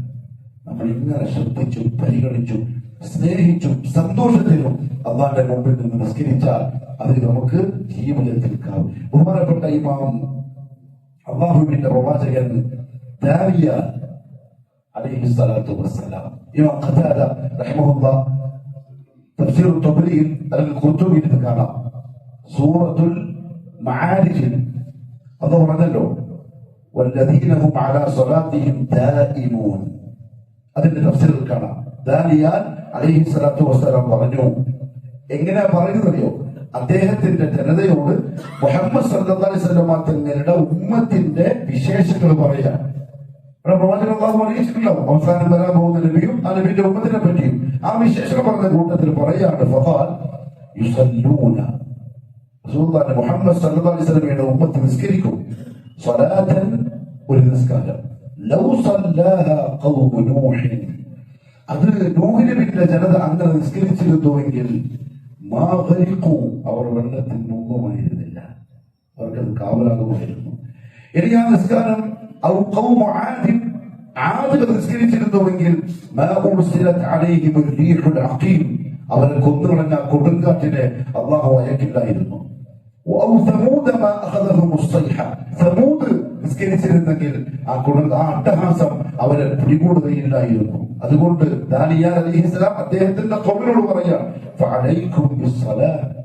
നമ്മൾ ഇങ്ങനെ ശ്രദ്ധിച്ചും പരിഗണിച്ചും സ്നേഹിച്ചും സന്തോഷത്തിലും അള്ളാന്റെ മുമ്പിൽ നിന്ന് നിസ്കരിച്ചാൽ അത് നമുക്ക് ജീവിതത്തിൽ കാവും. ബഹുമാനപ്പെട്ട ഇമാം അല്ലാഹുവിന്റെ പ്രവാചകൻ ദാനിയ അലൈഹിസ്സലാത്തു വസ്സലാം, ഇമാം ഖതാദ റഹിമഹുല്ലാഹ് തഫ്സീർ തബ്രീൽ അൽ-ഖുർതുബിയിൽ ഇത് കാണാം. സൂറത്തുൽ മആരിജിൽ അല്ലാഹു പറഞ്ഞല്ലോ, വല്ലദീന ഹും അലാ സ്വലാത്തിഹിം ദായിമൂൻ. അതിന്റെ തഫ്സീറിൽ കാണാം. ദാനിയാൽ അലൈഹിസ്സലാത്തു വസ്സലാം പറഞ്ഞു, എങ്ങനെയാ പറയുന്നറിയോ? അദ്ദേഹത്തിന്റെ ജനതയോട് മുഹമ്മദ് സല്ലല്ലാഹു അലൈഹി വസല്ലം തങ്ങളുടെ ഉമ്മത്തിന്റെ വിശേഷങ്ങൾ പറയാൻ പ്രവാചകൻ അല്ലാഹു അറിയിച്ചിട്ടുണ്ടാവും. അവസാനം വരാൻ പോകുന്ന നബിയും ആ നബിയുടെ ഉമ്മത്തിനെ പറ്റിയും ആ വിശേഷങ്ങൾ പറഞ്ഞ കൂട്ടത്തിൽ പറയാണ്, ഫഖാൽ യുസല്ലൂന, റസൂലുള്ളാഹി മുഹമ്മദ് സല്ലല്ലാഹു അലൈഹി വസല്ലമയുടെ ഉമ്മത്ത് നിസ്കരിക്കും, സ്വലാത്തൻ, ഒരു നിസ്കാരം, ലൗ സല്ലഹാ ഖൗമു നൂഹ്, അത് നൂഹ് നബിയുടെ ജനത അങ്ങനെ നിസ്കരിച്ചിരുന്നുവെങ്കിൽ മാ ഗരിഖു, അവർ വെള്ളത്തിൽ മുങ്ങുമായിരുന്നില്ല, അവർക്കത് കാവലാകുമായിരുന്നു. ഇനി ആ നിസ്കാരം ഔ ഖൗമു ആദ്, ആദ് നിസ്കരിച്ചിരുന്നുവെങ്കിൽ മാ ഉർസിലത് അലൈഹിം റീഹുൽ അഖീം, അവരെ കൊന്നുകളഞ്ഞ കൊടുങ്കാറ്റിനെ അല്ലാഹു അയക്കില്ലായിരുന്നു. ഔ സമൂദ മാ അഖദഹും അസ്സൈഹ, സമൂദ് നിസ്കരിച്ചിരുന്നെങ്കിൽ ആ അട്ടഹാസം അവരെ പിടികൂടുകയില്ലായിരുന്നു. അതുകൊണ്ട് ദാനിയാൽ അലൈഹിസ്സലാം അദ്ദേഹത്തിന്റെ ഖൗമിനോട് പറയാം, ഫഅലൈക്കും ബിസ്സലാത്ത്,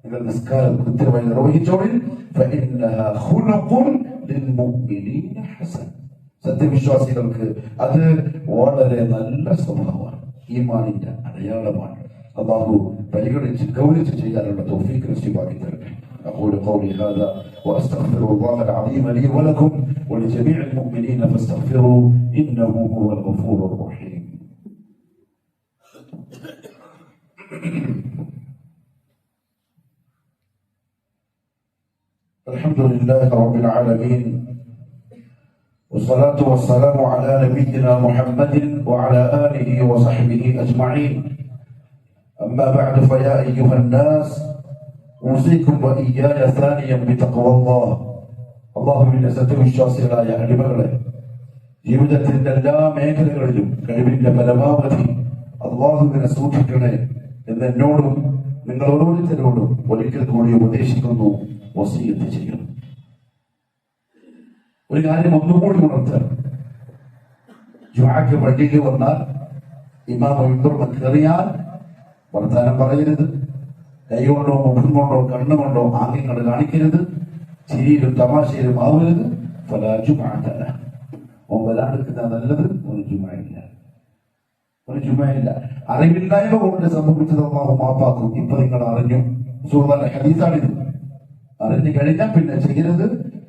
നിങ്ങൾ നിസ്കാരം കൃത്യമായി നിർവഹിച്ചോളിൻ, ഫഇന്നഹാ ഖുലുഖുൻ ലിൽമുഅ്മിനീന ഹസൻ, സത്യവിശ്വാസികൾക്ക് അത് വളരെ നല്ല സ്വഭാവമാണ്, ഈമാനിന്റെ അടയാളമാണ്. അള്ളാഹു പരിഗണിച്ച് ഗൗരവിച്ച് ചെയ്യാനുള്ള തൗഫീഖ് നസീബാക്കി തരട്ടെ. أقول قولي هذا وأستغفر الله العظيم لي ولكم ولجميع المؤمنين فاستغفروه إنه هو الغفور الرحيم. الحمد لله رب العالمين والصلاة والسلام على نبينا محمد وعلى آله وصحبه أجمعين. أما بعد فيا أيها الناس أوصيكم وإياي ثانيا بتقوى الله. അള്ളാഹുവിന്റെ സത്യവിശ്വാസികളായ അടിമകളെ, ജീവിതത്തിന്റെ എല്ലാ മേഖലകളിലും കഴിവിന്റെ പരമാവധി അള്ളാഹുവിനെ സൂക്ഷിക്കണേ എന്ന് എന്നോടും നിങ്ങൾ ഓരോരുത്തരോടും ഒരിക്കൽ കൂടി ഉപദേശിക്കുന്നു, വസിയത്ത് ചെയ്യണം. ഒരു കാര്യം ഒന്നുകൂടി ഉണർത്താൻ, ജുമാക്ക് പള്ളിയിൽ വന്നാൽ ഇമാം മെമ്പറും കയറിയാൽ വർത്താനം പറയരുത്, കൈകൊണ്ടോ മുഖം കൊണ്ടോ കണ്ണുകൊണ്ടോ ആംഗ്യങ്ങൾ കാണിക്കരുത്, ചിരിയിലും തമാശയിലും ആവരുത്. ഫലാജുമാല ഒമ്പതാണെടുക്കുന്ന നല്ലത് ഒരു ജുമയില്ല, ഒരു ജുമയില്ല. അറിവില്ലായ്മ കൊണ്ട് സംഭവിച്ചത് അല്ലാഹു മാപ്പാക്കും. ഇപ്പൊ നിങ്ങൾ അറിഞ്ഞു, സൂറത്തുൽ ഹദീസാണിത്. അറിഞ്ഞു കഴിഞ്ഞാൽ പിന്നെ ചെയ്യരുത്,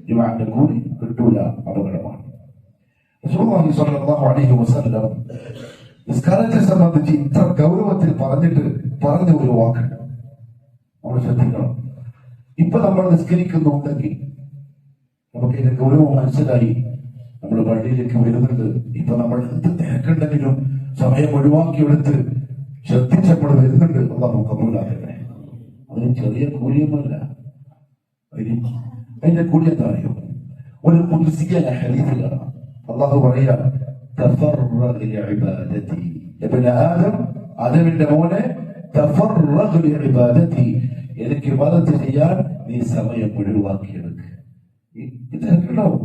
ജുമാന്റെ കൂലി കിട്ടൂല, അപകടമാണ്. റസൂലുള്ളാഹി സ്വല്ലല്ലാഹു അലൈഹി വസല്ലം നിസ്കാരത്തെ സംബന്ധിച്ച് ഇത്ര ഗൗരവത്തിൽ പറഞ്ഞ ഒരു വാക്കുണ്ട്, നമ്മൾ ശ്രദ്ധിക്കണം. ഇപ്പൊ നമ്മൾ നിസ്കരിക്കുന്നുണ്ടെങ്കിൽ നമുക്ക് ഇതിന്റെ ഗൗരവം മനസ്സിലായി, നമ്മൾ പള്ളിയിലേക്ക് വരുന്നുണ്ട്. ഇപ്പൊ നമ്മൾ എന്ത് തിരക്കുണ്ടെങ്കിലും സമയം ഒഴിവാക്കിയെടുത്ത് ശ്രദ്ധിച്ച് നമ്മൾ വരുന്നുണ്ട്. അല്ലാഹു കബൂലാക്കട്ടെ. അതിന് ചെറിയ കൂലിയൊന്നുമില്ല. അതിന്റെ കൂലി എന്താ അറിയോ? ഒരു ഖുദ്സിയ ഹദീസിലാണ് അല്ലാഹു പറയാ, തഫറഗ് ലിഇബാദതി ഇബ്നു ആദം, ആദമിന്റെ മോനെ, തഫറഗ് ലിഇബാദതി, എനിക്ക് ഇബാദത്ത് ചെയ്യാൻ നീ സമയം ഒഴിവാക്കിയെടുക്കുക. തിരക്കുണ്ടാവും,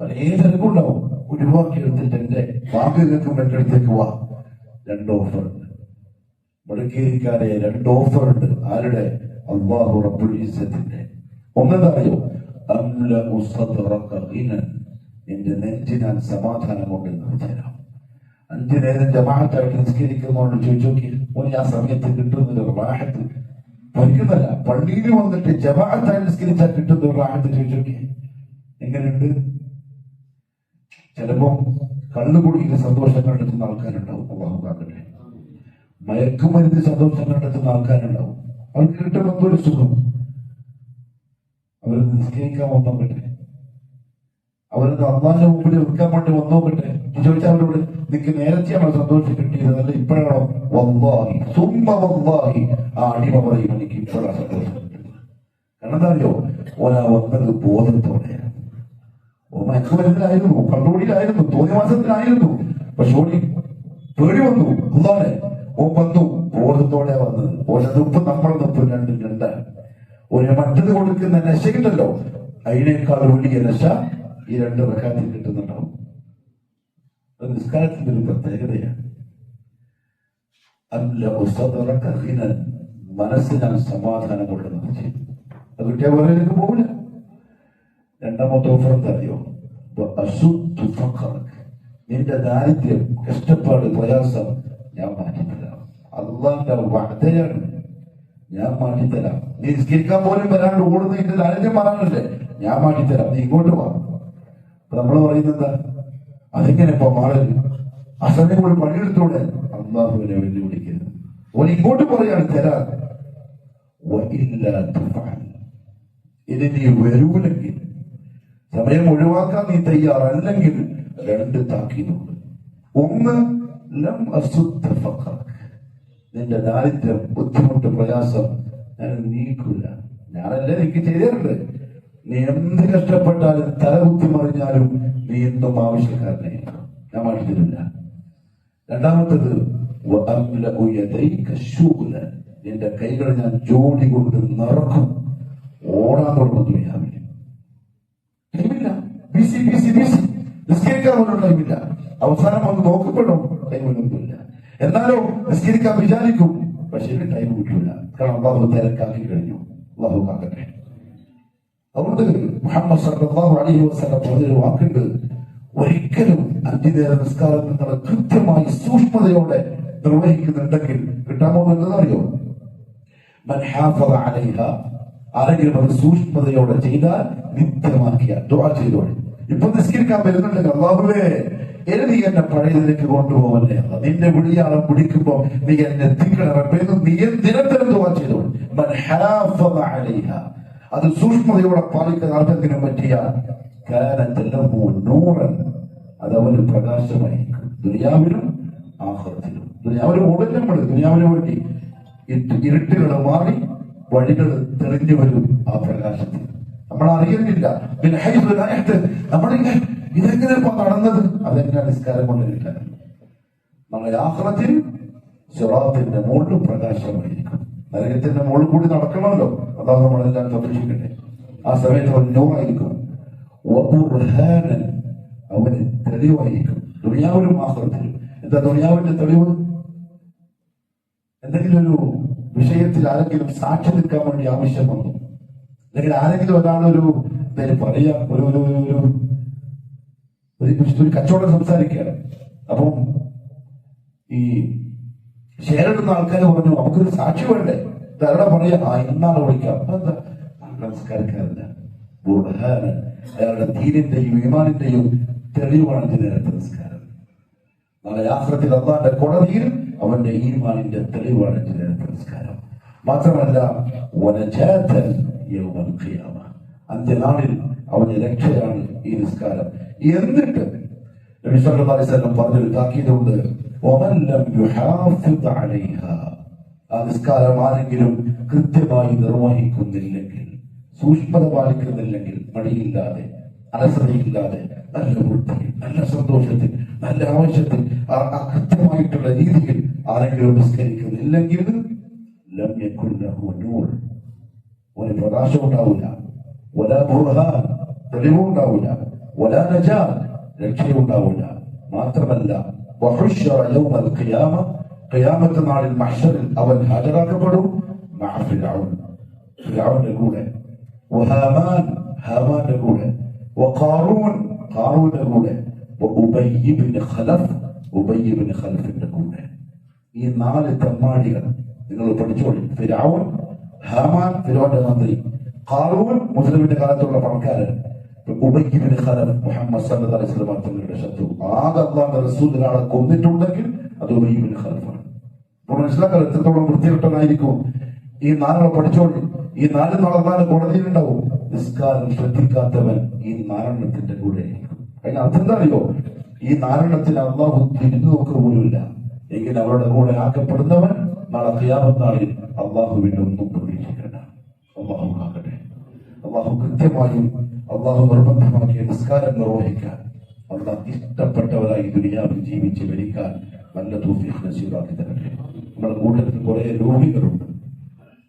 പല തിരക്കുണ്ടാവും, ഒഴിവാക്കിയെടുത്തിട്ട് എന്റെ വാക്ക് കേൾക്കുമ്പോൾ എന്റെ അടുത്തേക്ക് വാ. 2 ഓഫർ ഉണ്ട്, മടക്കേരിക്കാരെ 2 ഓഫർ ഉണ്ട്. ആരുടെ? അല്ലാഹു റബ്ബുൽ ഇസ്സത്തിന്റെ. ഒന്നെന്തറിയോ? അംലഉ സദ്റക ഗിനൻ, നിന്റെ നെഞ്ച് ഞാൻ സമാധാനം കൊണ്ട് നിറച്ചുതരാം. 5 നേരം ജമാഅത്തായിട്ട് നിസ്കരിക്കുന്നവരോട് ചോദിച്ചു നോക്കി, ഓന് ആ സമയത്ത് കിട്ടുന്നൊരു റാഹത്ത് പഠിക്കുന്നല്ല, പള്ളിയിൽ വന്നിട്ട് ജമാഅത്തായി നിസ്കരിച്ചാൽ കിട്ടുന്ന ഒരു റാഹത്ത് ചോദിച്ചു നോക്കി എങ്ങനെയുണ്ട്? ചിലപ്പോ കള്ളുകുടിയിൽ സന്തോഷം കണ്ടെത്തുന്ന ആൾക്കാരുണ്ടാവും, അല്ലാഹു കാക്കട്ടെ. മയക്കുമരുന്ന് സന്തോഷം കണ്ടെത്തുന്ന ആൾക്കാരുണ്ടാവും, അവർക്ക് കിട്ടുമ്പോൾ ഒരു സുഖം. അവരൊന്ന് നിസ്കരിക്കാൻ വന്നോക്കട്ടെ, അവരൊന്ന് അള്ളാഹിന്റെ മുമ്പിൽ വെക്കാൻ വേണ്ടി വന്നോക്കട്ടെ. ചോദിച്ചാൽ അവരോട് നിനക്ക് നേരത്തെയാണോ സന്തോഷം കിട്ടിയത്, അല്ല ഇപ്പോഴാണോ? വല്ലാഹി സുമ്മ വല്ലാഹി, ആ അടിമ പറയും എനിക്ക് ഇപ്പോഴാണ് സന്തോഷം കിട്ടുന്നത്. കാരണം എന്താ അറിയോ? ഓനാ വന്നത് ബോധത്തോടെയാണ്. ഓ മയക്കുമരുന്നിലായിരുന്നു, കണ്ടുപിടിയിലായിരുന്നു, തോന്നിവാസത്തിലായിരുന്നു. പക്ഷെ ഓടി പേടി വന്നു, അള്ളാനെ ഓ വന്നു, ബോധത്തോടെ വന്നത്. ഓരോ നമ്മൾ നിപ്പ് 2 ഒരു മറ്റത് കൊടുക്കുന്ന നശയുണ്ടല്ലോ, അതിനേക്കാൾ വലിയ നശ ഈ 2 റക്അത്തിൽ കിട്ടുന്നുണ്ടാവും. അത് നിസ്കാരത്തിന്റെ ഒരു പ്രത്യേകതയാണ്. മനസ്സിനാണ് സമാധാനം കൊണ്ട് നിറച്ച്. അത് കിട്ടിയ പോലെ എനിക്ക് പോകില്ല. 2ാമത്തെ ഓഫർ എന്താ അറിയോ? നിന്റെ ദാരിദ്ര്യം, കഷ്ടപ്പാട്, പ്രയാസം ഞാൻ മാറ്റിത്തരാം. അള്ളാന്റെ വഅദയാണ്, ഞാൻ മാറ്റിത്തരാം. നീ നിസ്കരിക്കാൻ പോലും വരാണ്ട് ഓടുന്ന നിന്റെ ദാരിദ്ര്യം മാറാനല്ലേ, ഞാൻ മാറ്റിത്തരാം, നീ ഇങ്ങോട്ട് വാ. നമ്മൾ പറയുന്നത് എന്താ? അതെങ്ങനെ ഇപ്പൊ മാറരുത്? ആ സമയം കൂടി പണിയെടുത്തോടെ അള്ളാഹുവിനെ വെല്ലുവിളിക്കരുത്. ഓൻ ഇങ്ങോട്ട് പറയാണ് തരാൻ. ഇത് നീ വരൂലെങ്കിൽ, സമയം ഒഴിവാക്കാൻ നീ തയ്യാറല്ലെങ്കിൽ 2 താക്കീതുണ്ട്. ഒന്ന്, ലം അസുദ്ധ ഫഖർ, നിന്റെ ദാരിദ്ര്യം, ബുദ്ധിമുട്ട്, പ്രയാസം ഞാൻ നീക്കൂല. ഞാനല്ലേ എനിക്ക് ചെയ്യാറുണ്ട്. നീ എന്ത് കഷ്ടപ്പെട്ടാലും, തലകുത്തി മറിഞ്ഞാലും നീ എന്തും ആവശ്യക്കാരനെ ഞാൻ മാറ്റി തരില്ല. 2ാമത്തത്, നിന്റെ കൈകൾ ഞാൻ ജോലി കൊണ്ട് നിറക്കും. ഓടാൻ തുടങ്ങുന്നു ടൈമില്ല, നിസ്കരിക്കാൻ പോലും ടൈമില്ല. അവസാനം ഒന്ന് നോക്കപ്പെടും, ടൈമിലൊന്നുമില്ല. എന്നാലോ നിസ്കരിക്കാൻ വിചാരിക്കും, പക്ഷേ ടൈം കിട്ടൂല. കാരണം അള്ളാഹു തിരക്കാക്കി കഴിഞ്ഞു. അള്ളാഹു കാക്കട്ടെ. അതുകൊണ്ട് മുഹമ്മദ് സല്ലല്ലാഹു അലൈഹി വസല്ലം പറഞ്ഞൊരു വാക്കുണ്ട്, ഒരിക്കലും 5 നേര നിസ്കാരം നിങ്ങൾ കൃത്യമായി സൂക്ഷ്മതയോടെ നിർവഹിക്കുന്നുണ്ടെങ്കിൽ കിട്ടാൻ പോകുന്നത് അറിയോ? മൻ ഹാഫള അലൈഹ, ആരെങ്കിലും അത് സൂക്ഷ്മതയോടെ ചെയ്താൽ, നിത്യമാക്കിയ ദുആ ചെയ്തോളി. ഇപ്പൊ നിസ്കരിക്കാൻ വരുന്നുണ്ടെങ്കിൽ അല്ലാഹുവേ നീ എന്നെ പഴയതിലേക്ക് കൊണ്ടുപോകല്ലേ, നിന്റെ വിളിയാളം പിടിക്കുമ്പോ നീ എന്നെ എത്തിക്കണമെന്ന് നീ നിരന്തരം ദുആ ചെയ്തോളി. മൻ ഹാഫള അലൈഹ, അത് സൂക്ഷ്മതയോടെ പാലിക്കുന്ന ആർക്കെങ്കിലും പറ്റിയാൽ കാനത് ലഹു നൂറൻ, അത് അവന് പ്രകാശമായിരിക്കും, ദുനിയാവിലും ആഖിറത്തിലും. ദുനിയാവിലും ഓടും നമ്മൾ, ദുനിയാവിന് വേണ്ടി ഇരുട്ടുകൾ മാറി വഴികൾ തെളിഞ്ഞു വരും ആ പ്രകാശത്തിൽ. നമ്മൾ അറിയുന്നില്ല, നമ്മളിങ്ങനെ ഇതെങ്ങനെ നടന്നത്, അതെങ്ങനെ നിസ്കാരം കൊണ്ട് കിട്ടാൻ. നമ്മളെ ആഖിറത്തിൽ സിറാത്തിന്റെ മുകളിൽ പ്രകാശമായിരിക്കും. നരകത്തിന്റെ മുകളിൽ കൂടി നടക്കണമല്ലോ, അതാണ് നമ്മളെല്ലാം സംരക്ഷിക്കട്ടെ. ആ സമയത്ത് അവൻ നൂറായിരിക്കും, അവന് തെളിവായിരിക്കും, ദുനിയാവിലും ആഖിറത്തിലും. എന്താ ദുനിയാവിന്റെ തെളിവ്? എന്തെങ്കിലും ഒരു വിഷയത്തിൽ ആരെങ്കിലും സാക്ഷി നിൽക്കാൻ വേണ്ടി ആവശ്യം വന്നു, അല്ലെങ്കിൽ ആരെങ്കിലും ഒരാളൊരു പറയാ ഒരു കച്ചവടം സംസാരിക്കുകയാണ്. അപ്പം ഈ ഷെയറിടുന്ന ആൾക്കാർ പറഞ്ഞു നമുക്കൊരു സാക്ഷി വേണ്ടേ, ഇതാരുടെ പറയാ, ഇന്നാളെ വിളിക്കാം. എന്താ നമസ്കാരക്കാരന് ബുർഹാനൻ, അയാളുടെ ദീനിന്റെയും ഈമാനിന്റെയും തെളിവാണ് നേരത്തെ നിസ്കാരം. നാളെ ആഖിറത്തിൽ അല്ലാഹുവിന്റെ കോടതിയിൽ അവന്റെ ഈമാനിന്റെ തെളിവാണ് നേരത്തെ നിസ്കാരം. മാത്രമല്ല വനജാതൻ യൗമൽ ഖിയാമ, അന്ത്യനാളിൽ അവന് രക്ഷയാണ് ഈ നിസ്കാരം. എന്നിട്ട് നബി സല്ലല്ലാഹു അലൈഹി വസല്ലം പറഞ്ഞൊരു താക്കീതുണ്ട്, വമൻ ലം യുഹാഫിദ് അലൈഹ, ആ നിസ്കാരം ആരെങ്കിലും കൃത്യമായി നിർവഹിക്കുന്നില്ലെങ്കിൽ, സൂക്ഷ്മത പാലിക്കുന്നില്ലെങ്കിൽ, മടിയില്ലാതെ അലസതയില്ലാതെ നല്ല വൃത്തിയിൽ, നല്ല സന്തോഷത്തിൽ, നല്ല ആവശ്യത്തിൽ, കൃത്യമായിട്ടുള്ള രീതിയിൽ ആരെങ്കിലും നിസ്കരിക്കുന്നില്ലെങ്കിൽ ലം യകുൻ ലഹു നൂർ, ഒരു പ്രകാശം ഉണ്ടാവില്ല, വലാ ബുർഹാൻ, തെളിവുണ്ടാവില്ല, വലാ നജാത്ത്, രക്ഷയുണ്ടാവില്ല. മാത്രമല്ല വഹുശ്ശറ യൗമൽ ഖിയാമ, ഖിയാമത്ത് നാളിൽ മഹ്ശറിൽ അവൻ ഹാജരാക്കപ്പെടും, മഅ ഫിർഔൻ, ഫിർഔന്റെ കൂടെ, വഹാമാൻ, ഹാമാന്റെ കൂടെ, വഖാറൂൻ, ഖാറൂന്റെ കൂടെ, വഉബയ്യ് ഇബ്നു ഖലഫ്, ഉബയ്യ് ഇബ്നു ഖലഫിന്റെ കൂടെ. ഈ 4 തെമ്മാടികൾ നിങ്ങൾ പഠിച്ചോളി. ഫിർഔൻ, ഹാമാൻ ഫിർഔന്റെ മന്ത്രി, ഖാറൂൻ മുസ്ലിമിന്റെ കാലത്തുള്ള പണക്കാരൻ, ഉബയ്യ് ഇബ്നു ഖലഫ് മുഹമ്മദ് സല്ലല്ലാഹു അലൈഹി വസല്ലം തങ്ങളുടെ ശത്രു. ആകെ അല്ലാഹുവിന്റെ റസൂലിനെ കൊന്നിട്ടുണ്ടെങ്കിൽ അത് ഉബയ്യ് ഇബ്നു ഖലഫാണ്. അപ്പോൾ മനസ്സിലാക്കാൻ എത്രത്തോളം വൃത്തികെട്ടനായിരിക്കും. ഈ 4 പഠിച്ചോളി. ഈ 4 നാളെ കോടതിയിലുണ്ടാവും. നിസ്കാരം ശ്രദ്ധിക്കാത്തവൻ ഈ 4 കൂടെ ആയിരിക്കും. അതിന് അർത്ഥം എന്താ അറിയോ? ഈ 4 അള്ളാഹു തിരിഞ്ഞു നോക്കുക പോലുമില്ല എങ്കിൽ അവരുടെ കൂടെ ആക്കപ്പെടുന്നവൻ നാളെ ഖിയാമത്ത് നാളിൽ അള്ളാഹുവിന്റെ ഒന്നും പ്രതീക്ഷിക്കേണ്ട. അള്ളാഹു കാക്കട്ടെ. അള്ളാഹു കൃത്യമായും അള്ളാഹു നിർബന്ധമാക്കിയ നിസ്കാരം നിർവഹിക്കാൻ, അള്ളാഹ് ഇഷ്ടപ്പെട്ടവരായി ദുനിയാവിൽ ജീവിച്ച് മരിക്കാൻ നല്ല തൗഫീഖ് നസീബാക്കി തരട്ടെ. നമ്മുടെ കൂട്ടത്തിൽ കുറെ രോഗികളുണ്ട്,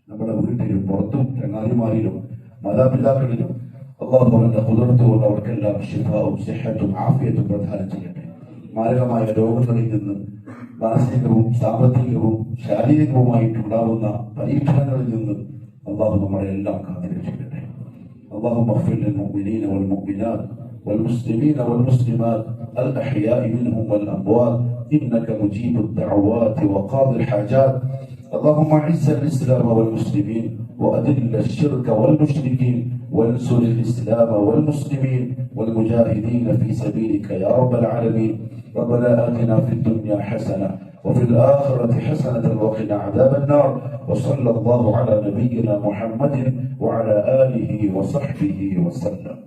നമ്മുടെ വീട്ടിലും പുറത്തും ചങ്ങാതിമാരിലും മാതാപിതാക്കളിലും. അള്ളാഹു അവന്റെ ഖുദ്റത്ത് കൊണ്ട് അവർക്കെല്ലാം ശിഫാവും സിഹത്തും ആഫിയത്തും പ്രദാനം ചെയ്യട്ടെ. മാരകമായ രോഗങ്ങളിൽ നിന്ന്, മാനസികവും സാമ്പത്തികവും ശാരീരികവുമായിട്ടുണ്ടാവുന്ന പരീക്ഷണങ്ങളിൽ നിന്ന് അള്ളാഹു നമ്മളെ എല്ലാം കാത്തുരക്ഷിക്കട്ടെ. اللهم اغفر للمؤمنين والمؤمنات والمسلمين والمسلمات الأحياء منهم والأموات إنك مجيب الدعوات وقاضي الحاجات. اللهم اعز الإسلام والمسلمين وأذل الشرك والمشركين وانصر الإسلام والمسلمين والمجاهدين في سبيلك يا رب العالمين. ربنا آتنا في الدنيا حسنة وفي الآخرة حسنة وقنا عذاب النار. وصلى الله على نبينا محمد وعلى آله وصحبه وسلم.